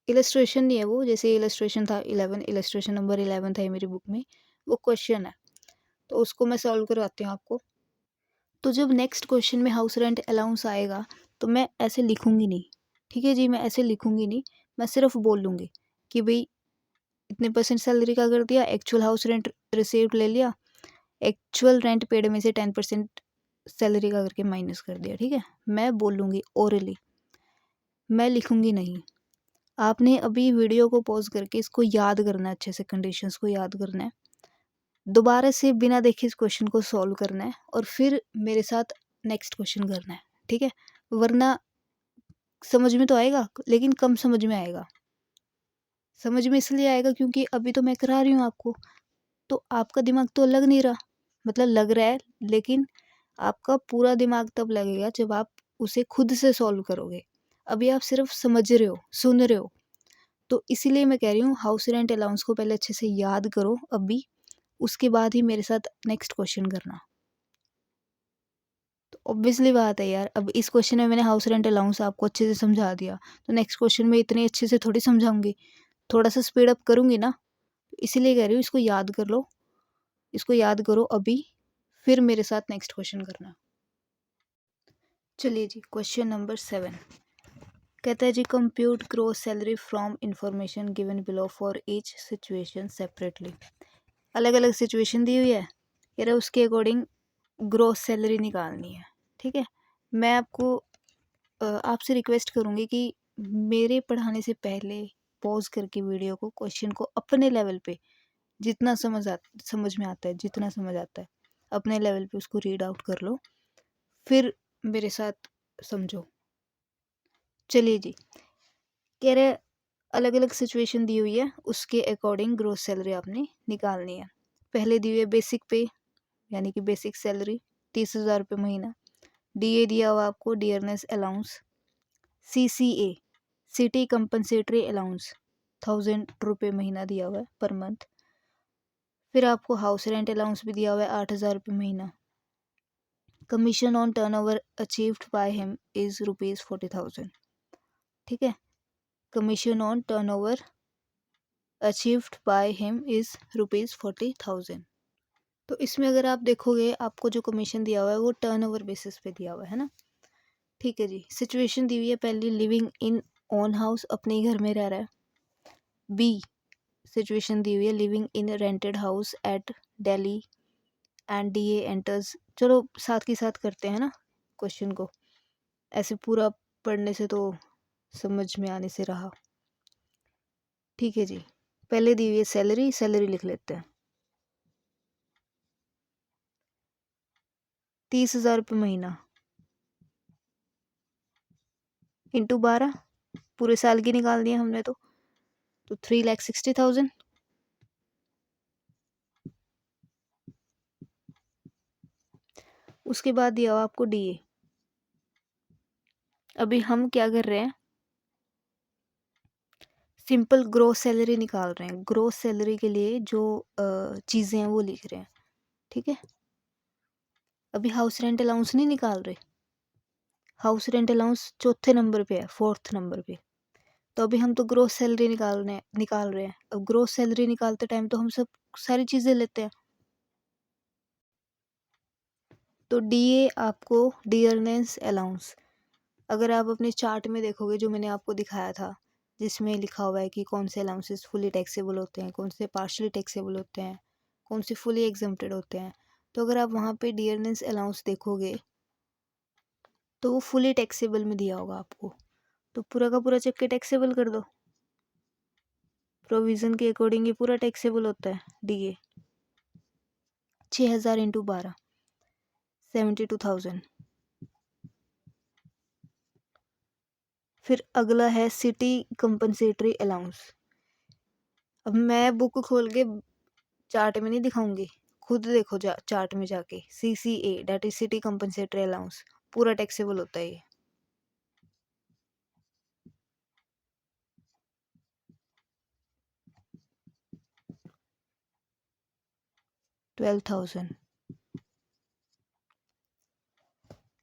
इलस्ट्रेशन नहीं है वो, जैसे इलस्ट्रेशन था 11, इलस्ट्रेशन नंबर 11 था ये मेरी बुक में, वो क्वेश्चन है, तो उसको मैं सॉल्व करवाती हूँ आपको। तो जब नेक्स्ट क्वेश्चन में हाउस रेंट अलाउंस आएगा तो मैं ऐसे लिखूंगी नहीं, ठीक है जी। मैं ऐसे लिखूंगी नहीं, मैं सिर्फ बोलूँगी कि भाई इतने परसेंट सैलरी का कर दिया, एक्चुअल हाउस रेंट रिसीव्ड ले लिया, एक्चुअल रेंट पेड में से 10% सैलरी का करके माइनस कर दिया, ठीक है। मैं बोलूँगी ओरली, मैं लिखूंगी नहीं। आपने अभी वीडियो को पॉज करके इसको याद करना है, अच्छे से कंडीशंस को याद करना है, दोबारा से बिना देखे इस क्वेश्चन को सॉल्व करना है, और फिर मेरे साथ नेक्स्ट क्वेश्चन करना है, ठीक है। वरना समझ में तो आएगा लेकिन कम समझ में आएगा। समझ में इसलिए आएगा क्योंकि अभी तो मैं करा रही हूँ आपको, तो आपका दिमाग तो लग नहीं रहा, मतलब लग रहा है लेकिन आपका पूरा दिमाग तब लगेगा जब आप उसे खुद से सॉल्व करोगे। अभी आप सिर्फ समझ रहे हो, सुन रहे हो। तो इसीलिए मैं कह रही हूँ हाउस रेंट अलाउंस को पहले अच्छे से याद करो अभी, उसके बाद ही मेरे साथ नेक्स्ट क्वेश्चन करना। तो ऑब्वियसली बात है यार, अब इस क्वेश्चन में मैंने हाउस रेंट अलाउंस आपको अच्छे से समझा दिया, तो नेक्स्ट क्वेश्चन में इतने अच्छे से थोड़ी समझाऊंगी, थोड़ा सा स्पीड अप करूंगी ना। इसीलिए कह रही हूँ इसको याद कर लो, इसको याद करो अभी, फिर मेरे साथ नेक्स्ट क्वेश्चन करना। चलिए जी, क्वेश्चन नंबर 7 कहता है जी, compute gross salary from information given below for each situation separately. अलग अलग सिचुएशन दी हुई है, कह रहा है उसके अकॉर्डिंग ग्रोस सैलरी निकालनी है, ठीक है। मैं आपको आपसे रिक्वेस्ट करूँगी कि मेरे पढ़ाने से पहले पॉज करके वीडियो को, क्वेश्चन को अपने लेवल पे जितना समझ में आता है, जितना समझ आता है अपने लेवल पे उसको रीड आउट कर लो, फिर मेरे साथ समझो। चलिए जी, कह रहे अलग अलग सिचुएशन दी हुई है, उसके अकॉर्डिंग ग्रोस सैलरी आपने निकालनी है। पहले दी हुई है बेसिक पे, यानी कि बेसिक सैलरी 30,000 रुपये महीना। डीए दिया हुआ आपको dearness allowance. CCA city compensatory allowance 1,000 रुपये महीना दिया हुआ है पर मंथ। फिर आपको हाउस रेंट अलाउंस भी दिया हुआ है 8,000 रुपये महीना। Commission on turnover achieved by him is ₹40,000। ठीक है, commission on turnover achieved by him is ₹40,000। तो इसमें अगर आप देखोगे आपको जो कमीशन दिया हुआ है वो टर्नओवर बेसिस पे दिया हुआ है ना। ठीक है जी, सिचुएशन दी हुई है पहली, लिविंग इन ओन हाउस, अपने ही घर में रह रहा है। बी सिचुएशन दी हुई है living in rented house at Delhi and DA enters. चलो साथ के साथ करते हैं ना क्वेश्चन को, ऐसे पूरा पढ़ने से तो समझ में आने से रहा। ठीक है जी, पहले दी हुई है सैलरी, सैलरी लिख लेते हैं 30,000 रुपये महीना इंटू 12, पूरे साल की निकाल दिया हमने तो 3,60,000। उसके बाद दिया हुआ आपको डीए। अभी हम क्या कर रहे हैं, सिंपल ग्रोस सैलरी निकाल रहे हैं। ग्रोस सैलरी के लिए जो चीज़ें हैं वो लिख रहे हैं। ठीक है, अभी हाउस रेंट अलाउंस नहीं निकाल रहे। हाउस रेंट अलाउंस चौथे नंबर पे है, फोर्थ नंबर पे। तो अभी हम तो ग्रोस सैलरी निकाल रहे हैं। अब ग्रोस सैलरी निकालते टाइम तो हम सब सारी चीज़ें लेते हैं। तो डीए आपको डियरनेस अलाउंस, अगर आप अपने चार्ट में देखोगे जो मैंने आपको दिखाया था, जिसमें लिखा हुआ है कि कौन से अलाउंसेस फुली टैक्सेबल होते हैं, कौन से पार्शली टैक्सेबल होते हैं, कौन से फुली एग्जम्प्टेड होते हैं। तो अगर आप वहाँ पे डियरनेस अलाउंस देखोगे तो वो फुली टैक्सेबल में दिया होगा आपको। तो पूरा का पूरा चेक के टैक्सेबल कर दो। प्रोविज़न के अकॉर्डिंग ये पूरा टैक्सेबल होता है डीए। 6,000 इंटू 12 72,000। फिर अगला है सिटी कंपनसेटरी अलाउंस। अब मैं बुक खोल के चार्ट में नहीं दिखाऊंगी, खुद देखो चार्ट में जाके। CCA that is city compensatory allowance, पूरा टैक्सेबल होता है ये। 12,000।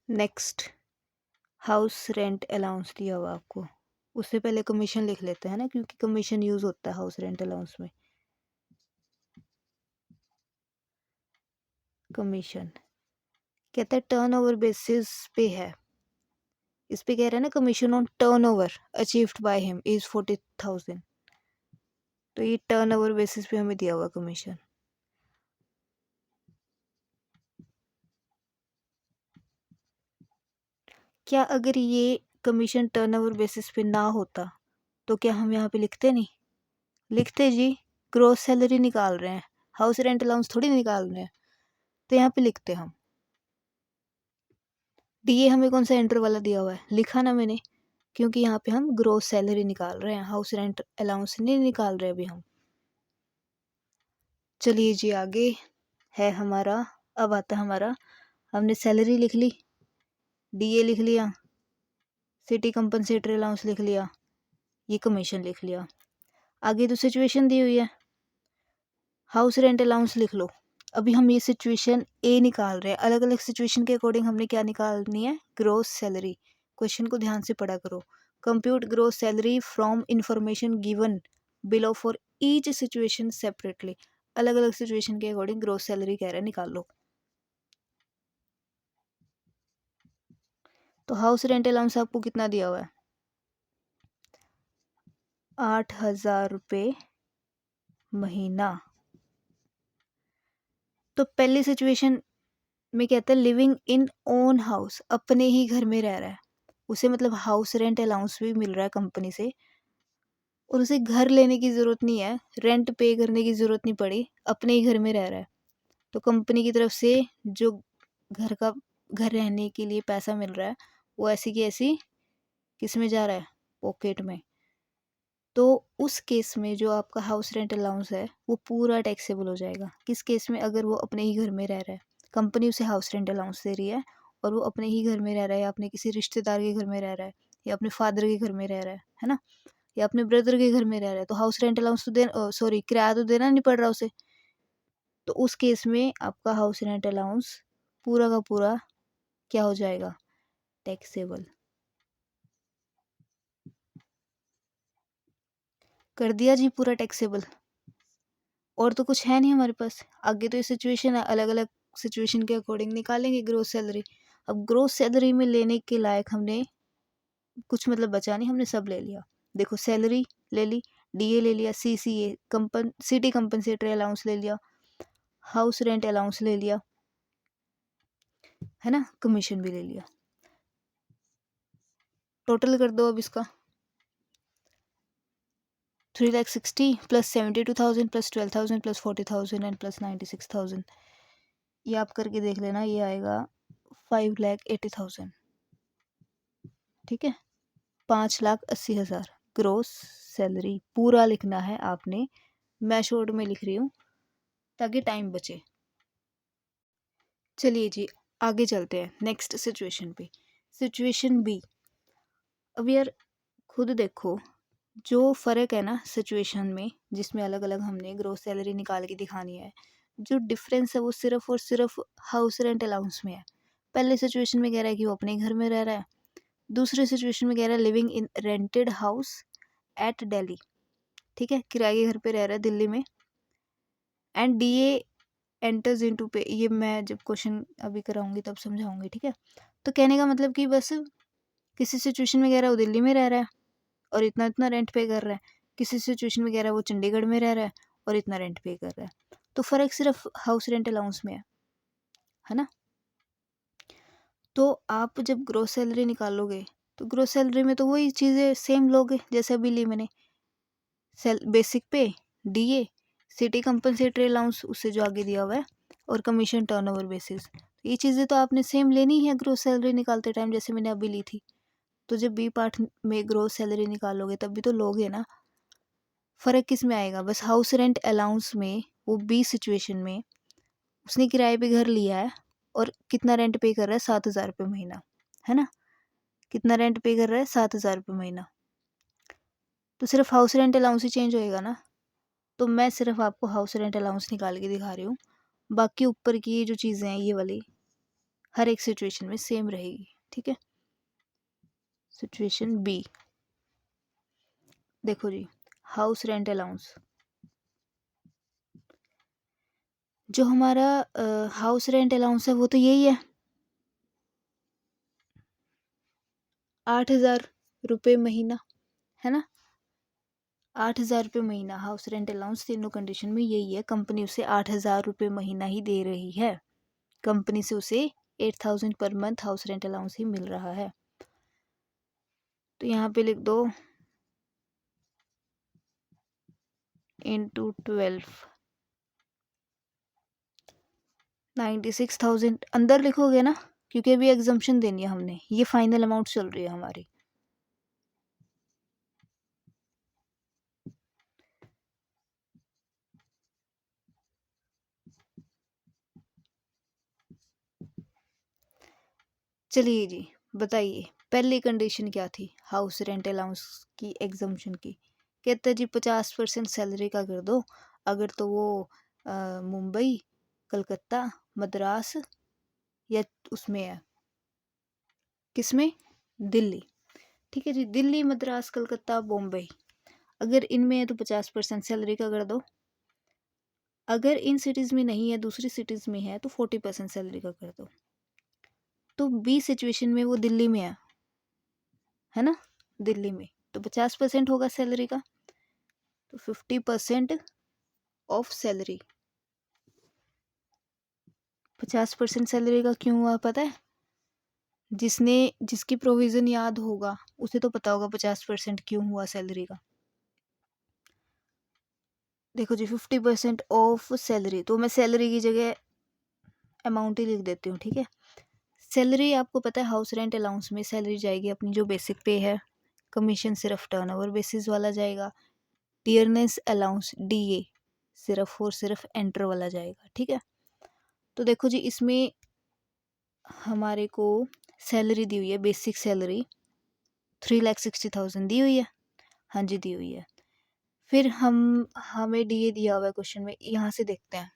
नेक्स्ट हाउस रेंट अलाउंस दिया हुआ आपको, उससे पहले कमीशन लिख लेते हैं ना, क्योंकि कमीशन यूज होता है हाउस रेंट अलाउंस में। कमीशन कहता है टर्नओवर बेसिस पे है, इस पे कह रहा है ना commission on turnover achieved by him is 40,000। तो ये टर्नओवर बेसिस पे हमें दिया हुआ कमीशन। क्या अगर ये कमीशन टर्नओवर बेसिस पे ना होता तो क्या हम यहाँ पे लिखते? नहीं लिखते जी, ग्रोस सैलरी निकाल रहे हैं, हाउस रेंट अलाउंस थोड़ी निकाल रहे हैं। तो यहाँ पे लिखते हम। डीए हमें कौन सा एंटर वाला दिया हुआ है, लिखा ना मैंने, क्योंकि यहाँ पे हम ग्रोस सैलरी निकाल रहे हैं, हाउस रेंट अलाउंस नहीं निकाल रहे अभी हम। चलिए जी, आगे है हमारा, अब आता है हमारा, हमने सैलरी लिख ली, डीए लिख लिया, सिटी कंपनसेटरी अलाउंस लिख लिया, ये कमीशन लिख लिया। आगे तो सिचुएशन दी हुई है, हाउस रेंट अलाउंस लिख लो। अभी हम ये सिचुएशन ए निकाल रहे हैं, अलग अलग सिचुएशन के अकॉर्डिंग हमने क्या निकालनी है, ग्रोस सैलरी। क्वेश्चन को ध्यान से पढ़ा करो। Compute gross salary from information given below for each situation separately. अलग अलग सिचुएशन के अकॉर्डिंग ग्रोस सैलरी कह रहे हैं निकाल लो। तो हाउस रेंट अलाउंस आपको कितना दिया हुआ है, 8,000 रुपये महीना। तो पहली सिचुएशन में कहता है लिविंग इन ओन हाउस, अपने ही घर में रह रहा है, उसे मतलब हाउस रेंट अलाउंस भी मिल रहा है कंपनी से, और उसे घर लेने की ज़रूरत नहीं है, रेंट पे करने की ज़रूरत नहीं पड़ी, अपने ही घर में रह रहा है। तो कंपनी की तरफ से जो घर रहने के लिए पैसा मिल रहा है वो ऐसी की ऐसी किस में जा रहा है, पॉकेट में। तो उस केस में जो आपका हाउस रेंट अलाउंस है वो पूरा टैक्सेबल हो जाएगा। किस केस में? अगर वो अपने ही घर में रह रहा है, कंपनी उसे हाउस रेंट अलाउंस दे रही है और वो अपने ही घर में रह रहा है, या अपने किसी रिश्तेदार के घर में रह रहा है, या अपने फादर के घर में रह रहा है ना, या अपने ब्रदर के घर में रह रहा है, तो हाउस रेंट अलाउंस तो सॉरी किराया तो देना नहीं पड़ रहा उसे। तो उस केस में आपका हाउस रेंट अलाउंस पूरा का पूरा क्या हो जाएगा? टैक्सेबल। कर दिया जी पूरा टैक्सेबल। और तो कुछ है नहीं हमारे पास। आगे तो ये सिचुएशन है, अलग अलग सिचुएशन के अकॉर्डिंग निकालेंगे ग्रोस सैलरी। अब ग्रोस सैलरी में लेने के लायक हमने कुछ मतलब बचा नहीं, हमने सब ले लिया। देखो सैलरी ले ली, डीए ले लिया, सीसीए सिटी कंपनसेटरी अलाउंस ले लिया, हाउस रेंट अलाउंस ले लिया, है ना, कमीशन भी ले लिया। टोटल कर दो अब इसका। 3,60,000 plus 72,000 plus 12,000 plus 40,000 and plus 96,000। ये आप करके देख लेना, ये आएगा 5,80,000। ठीक है, 5,80,000 ग्रोस सैलरी पूरा लिखना है आपने। मैं शॉर्ट में लिख रही हूँ ताकि टाइम बचे। चलिए जी आगे चलते हैं नेक्स्ट सिचुएशन पे। Situation B. अब यार खुद देखो, जो फ़र्क है ना सिचुएशन में, जिसमें अलग अलग हमने ग्रोस सैलरी निकाल के दिखानी है, जो डिफरेंस है वो सिर्फ और सिर्फ हाउस रेंट अलाउंस में है। पहले सिचुएशन में कह रहा है कि वो अपने घर में रह रहा है, दूसरे सिचुएशन में कह रहा है living in rented house at Delhi. ठीक है, किराए के घर पे रह रहा है दिल्ली में। एंड डीए एंटर्स इनटू पे, ये मैं जब क्वेश्चन अभी कराऊंगी तब समझाऊंगी। ठीक है, तो कहने का मतलब कि बस किसी सिचुएशन में कह रहा है वो दिल्ली में रह रहा है और इतना इतना रेंट पे कर रहा है, किसी सिचुएशन में कह रहा है वो चंडीगढ़ में रह रहा है और इतना रेंट पे कर रहा है। तो फ़र्क सिर्फ हाउस रेंट अलाउंस में है ना। तो आप जब ग्रोस सैलरी निकालोगे तो ग्रोस सैलरी में तो वही चीज़ें सेम लोगे जैसे अभी ली मैंने। बेसिक पे, डीए, सिटी कंपनसेटरी अलाउंस उससे जो आगे दिया हुआ है, और कमीशन टर्नओवर बेसिस। ये चीज़ें तो आपने सेम लेनी है ग्रोस सैलरी निकालते टाइम, जैसे मैंने अभी ली थी। तो जब बी पार्ट में ग्रोस सैलरी निकालोगे तब भी तो लोगे ना। फ़र्क किस में आएगा? बस हाउस रेंट अलाउंस में वो बी सिचुएशन में उसने किराए पे घर लिया है और कितना रेंट पे कर रहा है? 7,000 रुपये महीना, है ना। कितना रेंट पे कर रहा है? 7,000 रुपये महीना। तो सिर्फ हाउस रेंट अलाउंस ही चेंज होएगा ना। तो मैं सिर्फ आपको हाउस रेंट अलाउंस निकाल के दिखा रही हूँ, बाकी ऊपर की ये जो चीज़ें हैं ये वाली हर एक सिचुएशन में सेम रहेगी। ठीक है, सिचुएशन बी देखो जी, हाउस रेंट अलाउंस। जो हमारा हाउस रेंट अलाउंस है वो तो यही है, 8,000 रुपये महीना, है ना। 8,000 रुपये महीना हाउस रेंट अलाउंस, तीनों कंडीशन में यही है। कंपनी उसे 8,000 रुपये महीना ही दे रही है। कंपनी से उसे 8,000 per month house rent allowance ही मिल रहा है। तो यहाँ पे लिख दो इंटू 12, 96,000 अंदर लिखोगे ना, क्योंकि अभी एग्जम्पशन देनी है हमने, ये फाइनल अमाउंट चल रही है हमारी। चलिए जी बताइए, पहली कंडीशन क्या थी हाउस रेंट अलाउंस की एग्जम्पशन की? कहते हैं जी 50% सैलरी का कर दो, अगर तो वो मुंबई, कलकत्ता, मद्रास या उसमें है, किसमें? दिल्ली। ठीक है जी, दिल्ली, मद्रास, कलकत्ता, बॉम्बे, अगर इनमें है तो 50% सैलरी का कर दो। अगर इन सिटीज़ में नहीं है, दूसरी सिटीज़ में है, तो 40% सैलरी का कर दो। तो बी सिचुएशन में वो दिल्ली में है ना, दिल्ली में, तो 50% होगा सैलरी का, तो 50% ऑफ सैलरी। 50% सैलरी का क्यों हुआ पता है? जिसकी प्रोविज़न याद होगा उसे तो पता होगा 50% क्यों हुआ सैलरी का। देखो जी 50% ऑफ सैलरी, तो मैं सैलरी की जगह अमाउंट ही लिख देती हूँ। ठीक है, सैलरी आपको पता है हाउस रेंट अलाउंस में सैलरी जाएगी अपनी जो बेसिक पे है, कमीशन सिर्फ टर्नओवर बेसिस वाला जाएगा, डियरनेस अलाउंस डीए सिर्फ और सिर्फ एंटर वाला जाएगा। ठीक है, तो देखो जी इसमें हमारे को सैलरी दी हुई है, बेसिक सैलरी 3,60,000 दी हुई है। हाँ जी दी हुई है। फिर हमें डीए दिया हुआ है क्वेश्चन में, यहाँ से देखते हैं।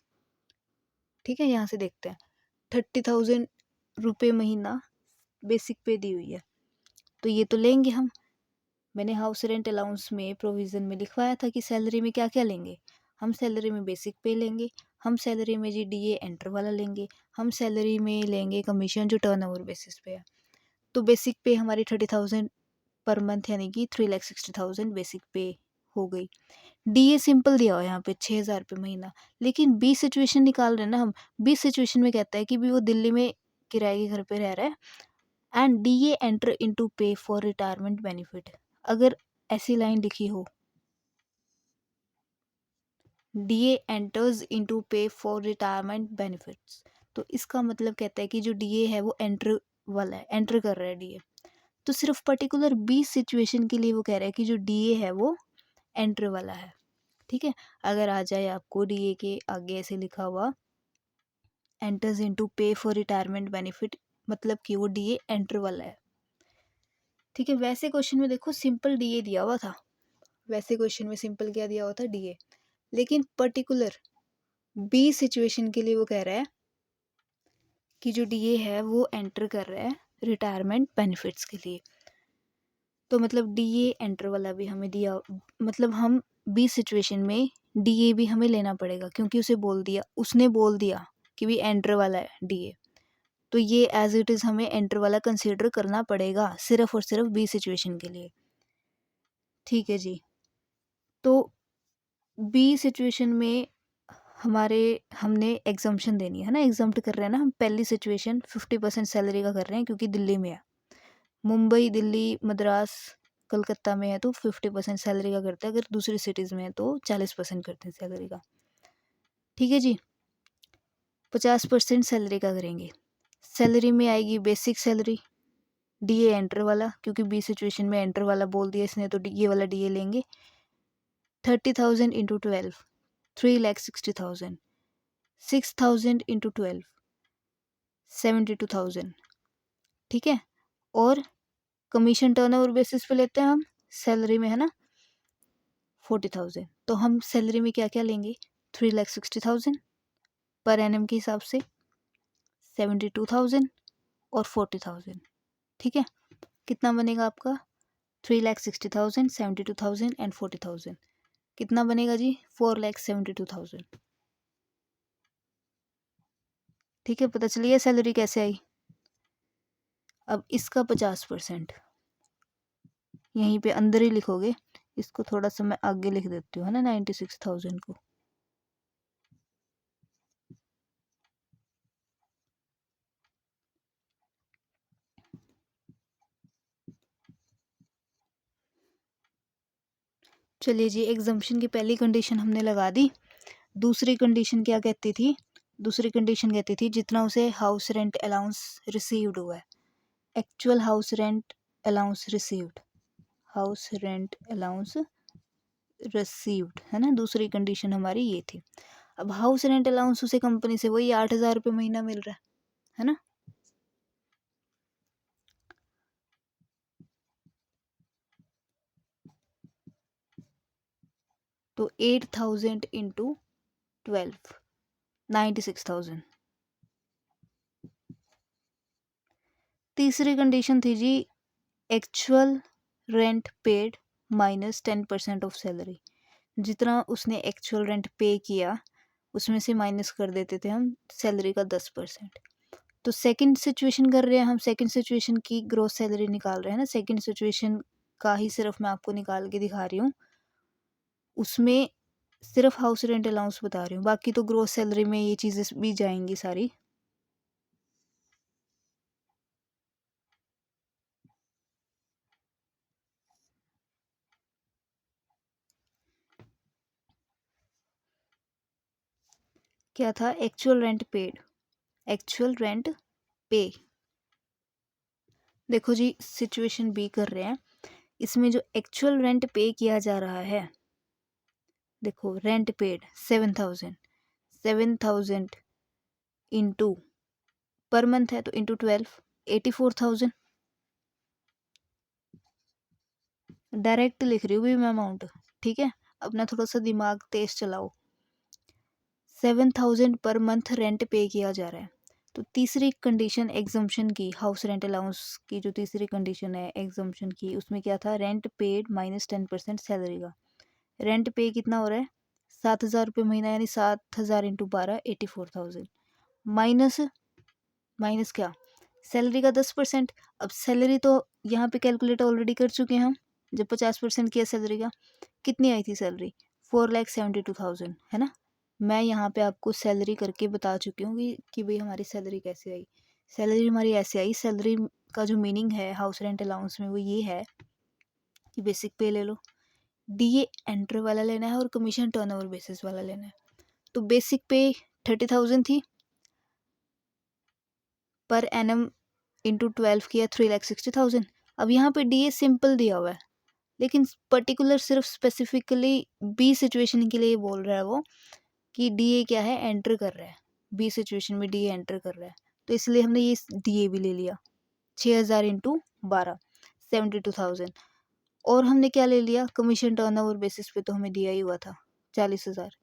ठीक है, यहाँ से देखते हैं 30,000 रुपये महीना बेसिक पे दी हुई है, तो ये तो लेंगे हम। मैंने हाउस रेंट अलाउंस में प्रोविज़न में लिखवाया था कि सैलरी में क्या क्या लेंगे। हम सैलरी में बेसिक पे लेंगे, हम सैलरी में जी डीए एंटर वाला लेंगे, हम सैलरी में लेंगे कमीशन जो टर्नओवर बेसिस पे है। तो बेसिक पे हमारी 30,000 पर मंथ यानी कि 3,60,000 बेसिक पे हो गई। डीए सिंपल दिया हुआ है यहाँ पे 6,000 रुपये महीना, लेकिन बी सिचुएशन निकाल रहे हैं ना हम। बी सिचुएशन में कहता है कि भी वो दिल्ली में किराए के घर पे रह रहा है एंड डीए एंटर इनटू पे फॉर रिटायरमेंट बेनिफिट। अगर ऐसी लाइन लिखी हो, डीए एंटर्स इनटू पे फॉर रिटायरमेंट बेनिफिट्स, तो इसका मतलब कहता है कि जो डीए है वो एंटर वाला है, एंटर कर रहा है डीए। तो सिर्फ पर्टिकुलर बी सिचुएशन के लिए वो कह रहा है कि जो डीए है वो एंटर वाला है। ठीक है, अगर आ जाए आपको डीए के आगे ऐसे लिखा हुआ एंटर्स इनटू पे फॉर रिटायरमेंट बेनिफिट, मतलब कि वो डीए एंटर वाला है। ठीक है, वैसे क्वेश्चन में देखो सिंपल डीए दिया हुआ था, वैसे क्वेश्चन में सिंपल क्या दिया हुआ था डीए, लेकिन पर्टिकुलर बी सिचुएशन के लिए वो कह रहा है कि जो डीए है वो एंटर कर रहा है रिटायरमेंट बेनिफिट्स के लिए। तो मतलब डीए एंटर वाला भी हमें दिया, मतलब हम बी सिचुएशन में डीए भी हमें लेना पड़ेगा, क्योंकि उसने बोल दिया कि भी एंटर वाला है डीए, तो ये एज इट इज़ हमें एंटर वाला कंसीडर करना पड़ेगा सिर्फ और सिर्फ बी सिचुएशन के लिए। ठीक है जी, तो बी सिचुएशन में हमने एग्जम्पशन देनी है ना, एग्जम्प्ट कर रहे हैं ना हम। पहली सिचुएशन 50% सैलरी का कर रहे हैं क्योंकि दिल्ली में है। मुंबई, दिल्ली, मद्रास, कलकत्ता में है तो 50% सैलरी का करते हैं, अगर दूसरी सिटीज़ में है तो 40% करते हैं सैलरी का। ठीक है जी, 50% सैलरी का करेंगे। सैलरी में आएगी बेसिक सैलरी, डीए एंटर वाला, क्योंकि बी सिचुएशन में एंटर वाला बोल दिया इसने तो ये वाला डीए लेंगे। 30,000 इंटू 12 3,60,000, 6,000 इंटू 12 72,000। ठीक है, और कमीशन टर्नओवर बेसिस पे लेते हैं हम, सैलरी में है ना 40,000, तो हम सैलरी में क्या क्या लेंगे 3,60,000 पर एनम के हिसाब से, 72,000 और 40,000। ठीक है, कितना बनेगा आपका 3,60,000, 72,000 एंड 40,000, कितना बनेगा जी 4,72,000। ठीक है, पता चलिए सैलरी कैसे आई। अब इसका 50% यहीं पे अंदर ही लिखोगे, इसको थोड़ा सा मैं आगे लिख देती हूँ, है ना 96,000 को। चलिए जी, एग्जम्पशन की पहली कंडीशन हमने लगा दी। दूसरी कंडीशन क्या कहती थी, दूसरी कंडीशन कहती थी जितना उसे हाउस रेंट अलाउंस रिसीव्ड हुआ है, actual house rent allowance received, house rent allowance received, है ना, दूसरी कंडीशन हमारी ये थी। अब हाउस रेंट अलाउंस उसे कंपनी से वही 8,000 रुपये महीना मिल रहा है ना। तो 8,000 इंटू 12 96,000। तीसरी कंडीशन थी जी actual rent paid minus 10% of salary, जितना उसने एक्चुअल रेंट पे किया उसमें से माइनस कर देते थे हम सैलरी का 10%। तो सेकंड सिचुएशन कर रहे हैं हम, सेकंड सिचुएशन की ग्रोस सैलरी निकाल रहे हैं ना, सेकंड सिचुएशन का ही सिर्फ मैं आपको निकाल के दिखा रही हूँ, उसमें सिर्फ हाउस रेंट अलाउंस बता रही हूँ, बाकी तो ग्रोस सैलरी में ये चीज़ें भी जाएंगी सारी। क्या था actual rent paid, actual rent पे। देखो जी सिचुएशन बी कर रहे हैं इसमें जो एक्चुअल रेंट पे किया जा रहा है, देखो rent paid 7,000 into per month है तो इंटू 12, 84,000। डायरेक्ट लिख रही हूँ भी मैं अमाउंट, ठीक है, अपना थोड़ा सा दिमाग तेज चलाओ। 7,000 पर मंथ रेंट पे किया जा रहा है। तो तीसरी कंडीशन एग्जम्पशन की, हाउस रेंट अलाउंस की जो तीसरी कंडीशन है एग्जम्पशन की, उसमें क्या था, रेंट पेड माइनस 10% सैलरी का। रेंट पे कितना हो रहा है, 7,000 रुपये महीना, यानी 7,000 इंटू 12, 84,000, माइनस माइनस क्या, सैलरी का 10%। अब सैलरी तो यहाँ पे कैलकुलेट ऑलरेडी कर चुके हैं हम, जब 50% किया सैलरी का, कितनी आई थी सैलरी, 4,72,000, है ना। मैं यहाँ पे आपको सैलरी करके बता चुकी हूँ कि भाई हमारी सैलरी कैसे आई। सैलरी हमारी ऐसे आई, सैलरी का जो मीनिंग है हाउस रेंट अलाउंस में वो ये है कि बेसिक पे ले लो, डीए एंटर वाला लेना है और कमीशन टर्नओवर बेसिस वाला लेना है। तो बेसिक पे 30,000 थी, पर एनम इंटू 12 किया 3,60,000। अब यहाँ पे डीए सिंपल दिया हुआ है, लेकिन पर्टिकुलर सिर्फ स्पेसिफिकली बी सिचुएशन के लिए बोल रहा है वो कि डीए क्या है, एंटर कर रहा है, बी सिचुएशन में डीए एंटर कर रहा है, तो इसलिए हमने ये डीए भी ले लिया 6,000 इंटू 12, 72,000। और हमने क्या ले लिया, कमीशन टर्नओवर बेसिस पे तो हमें दिया ही हुआ था 40,000।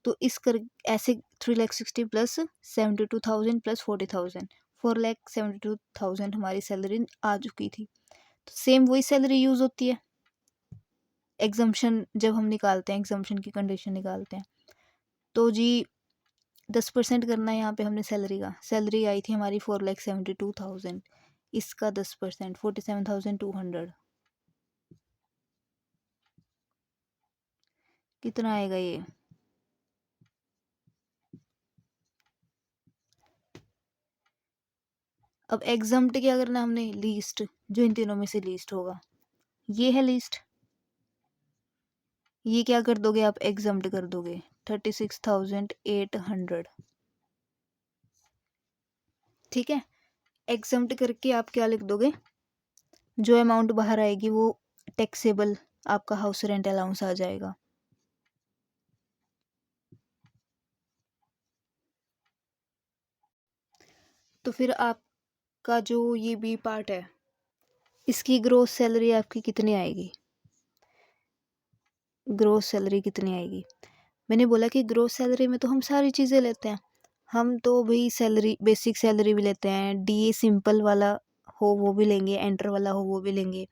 तो इस कर ऐसे 3,60,000 प्लस 72,000 प्लस 40,000, 4,72,000 हमारी सैलरी आ चुकी थी। तो सेम वही सैलरी यूज़ होती है एग्जम्पशन, जब हम निकालते हैं एग्जम्पशन की कंडीशन निकालते हैं। तो जी 10% करना है यहाँ पे हमने सैलरी का, सैलरी आई थी हमारी 4,72,000, इसका 10% 47,200, कितना आएगा ये, अब एग्जम्प्ट क्या करना हमने, लीस्ट, जो इन तीनों में से लीस्ट होगा, ये है लीस्ट, ये क्या कर दोगे आप, एग्जम्प्ट कर दोगे 36,800, ठीक है। एग्जम्प्ट करके आप क्या लिख दोगे, जो अमाउंट बाहर आएगी वो टैक्सेबल आपका हाउस रेंट अलाउंस आ जाएगा। तो फिर आपका जो ये बी पार्ट है, इसकी ग्रोस सैलरी आपकी कितनी आएगी, ग्रोस सैलरी कितनी आएगी। मैंने बोला कि ग्रोस सैलरी में तो हम सारी चीज़ें लेते हैं, हम तो भाई सैलरी, बेसिक सैलरी भी लेते हैं, डीए सिंपल वाला हो वो भी लेंगे, एंटर वाला हो वो भी लेंगे,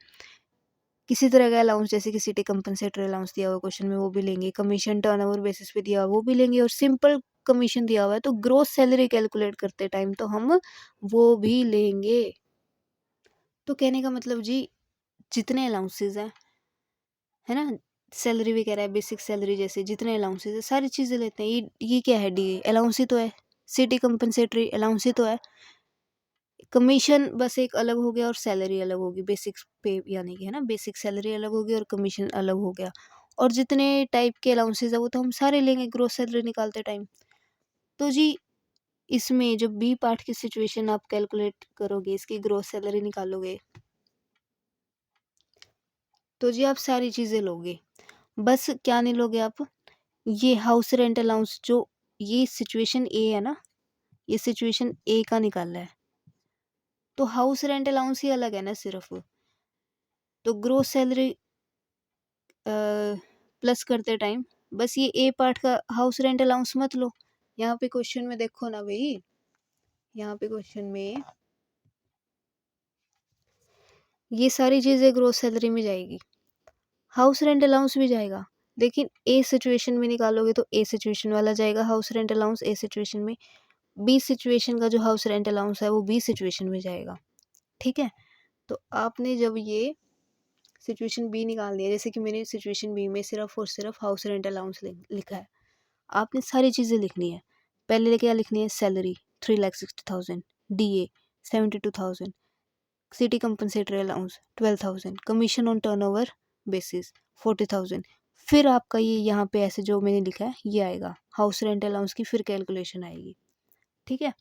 किसी तरह का अलाउंस जैसे कि सिटी कंपनसेटरी अलाउंस दिया हुआ क्वेश्चन में वो भी लेंगे, कमीशन टर्नओवर बेसिस पे दिया हुआ वो भी लेंगे, और सिंपल कमीशन दिया हुआ है तो ग्रोस सैलरी कैलकुलेट करते टाइम तो हम वो भी लेंगे। तो कहने का मतलब जी, जितने अलाउंसेज हैं, है ना, सैलरी भी कह रहा है बेसिक सैलरी जैसे जितने अलाउंसेज है सारी चीज़ें लेते हैं, ये क्या है, डी अलाउंस ही तो है, सिटी कंपनसेटरी अलाउंस ही तो है, कमीशन बस एक अलग हो गया और सैलरी अलग होगी, बेसिक पे यानी कि, है ना, बेसिक सैलरी अलग होगी और कमीशन अलग हो गया, और जितने टाइप के अलाउंसेज है वो तो हम सारे लेंगे ग्रोस सैलरी निकालते टाइम। तो जी इसमें जो बी पार्ट की सिचुएशन आप कैलकुलेट करोगे, इसकी ग्रोस सैलरी निकालोगे, तो जी आप सारी चीज़ें लोगे, बस क्या नहीं लोगे आप, ये हाउस रेंट अलाउंस जो, ये सिचुएशन ए है ना, ये सिचुएशन ए का निकालना है, तो हाउस रेंट अलाउंस ही अलग है ना सिर्फ, तो ग्रोस सैलरी प्लस करते टाइम बस ये ए पार्ट का हाउस रेंट अलाउंस मत लो। यहाँ पे क्वेश्चन में देखो ना भाई, यहाँ पे क्वेश्चन में ये सारी चीज़ें ग्रोस सैलरी में जाएगी, हाउस रेंट अलाउंस भी जाएगा, लेकिन ए सिचुएशन में निकालोगे तो ए सिचुएशन वाला जाएगा हाउस रेंट अलाउंस ए सिचुएशन में, बी सिचुएशन का जो हाउस रेंट अलाउंस है वो बी सिचुएशन में जाएगा, ठीक है। तो आपने जब ये सिचुएशन बी निकाल दिया, जैसे कि मैंने सिचुएशन बी में सिर्फ और सिर्फ हाउस रेंट अलाउंस लिखा है, आपने सारी चीज़ें लिखनी है। पहले क्या लिखनी है, salary 3,60,000, DA 72,000, city compensatory allowance 12,000, commission on turnover basis 40,000, फिर आपका ये यहाँ पे ऐसे जो मैंने लिखा है ये आएगा हाउस रेंट अलाउंस की, फिर कैलकुलेशन आएगी, ठीक है।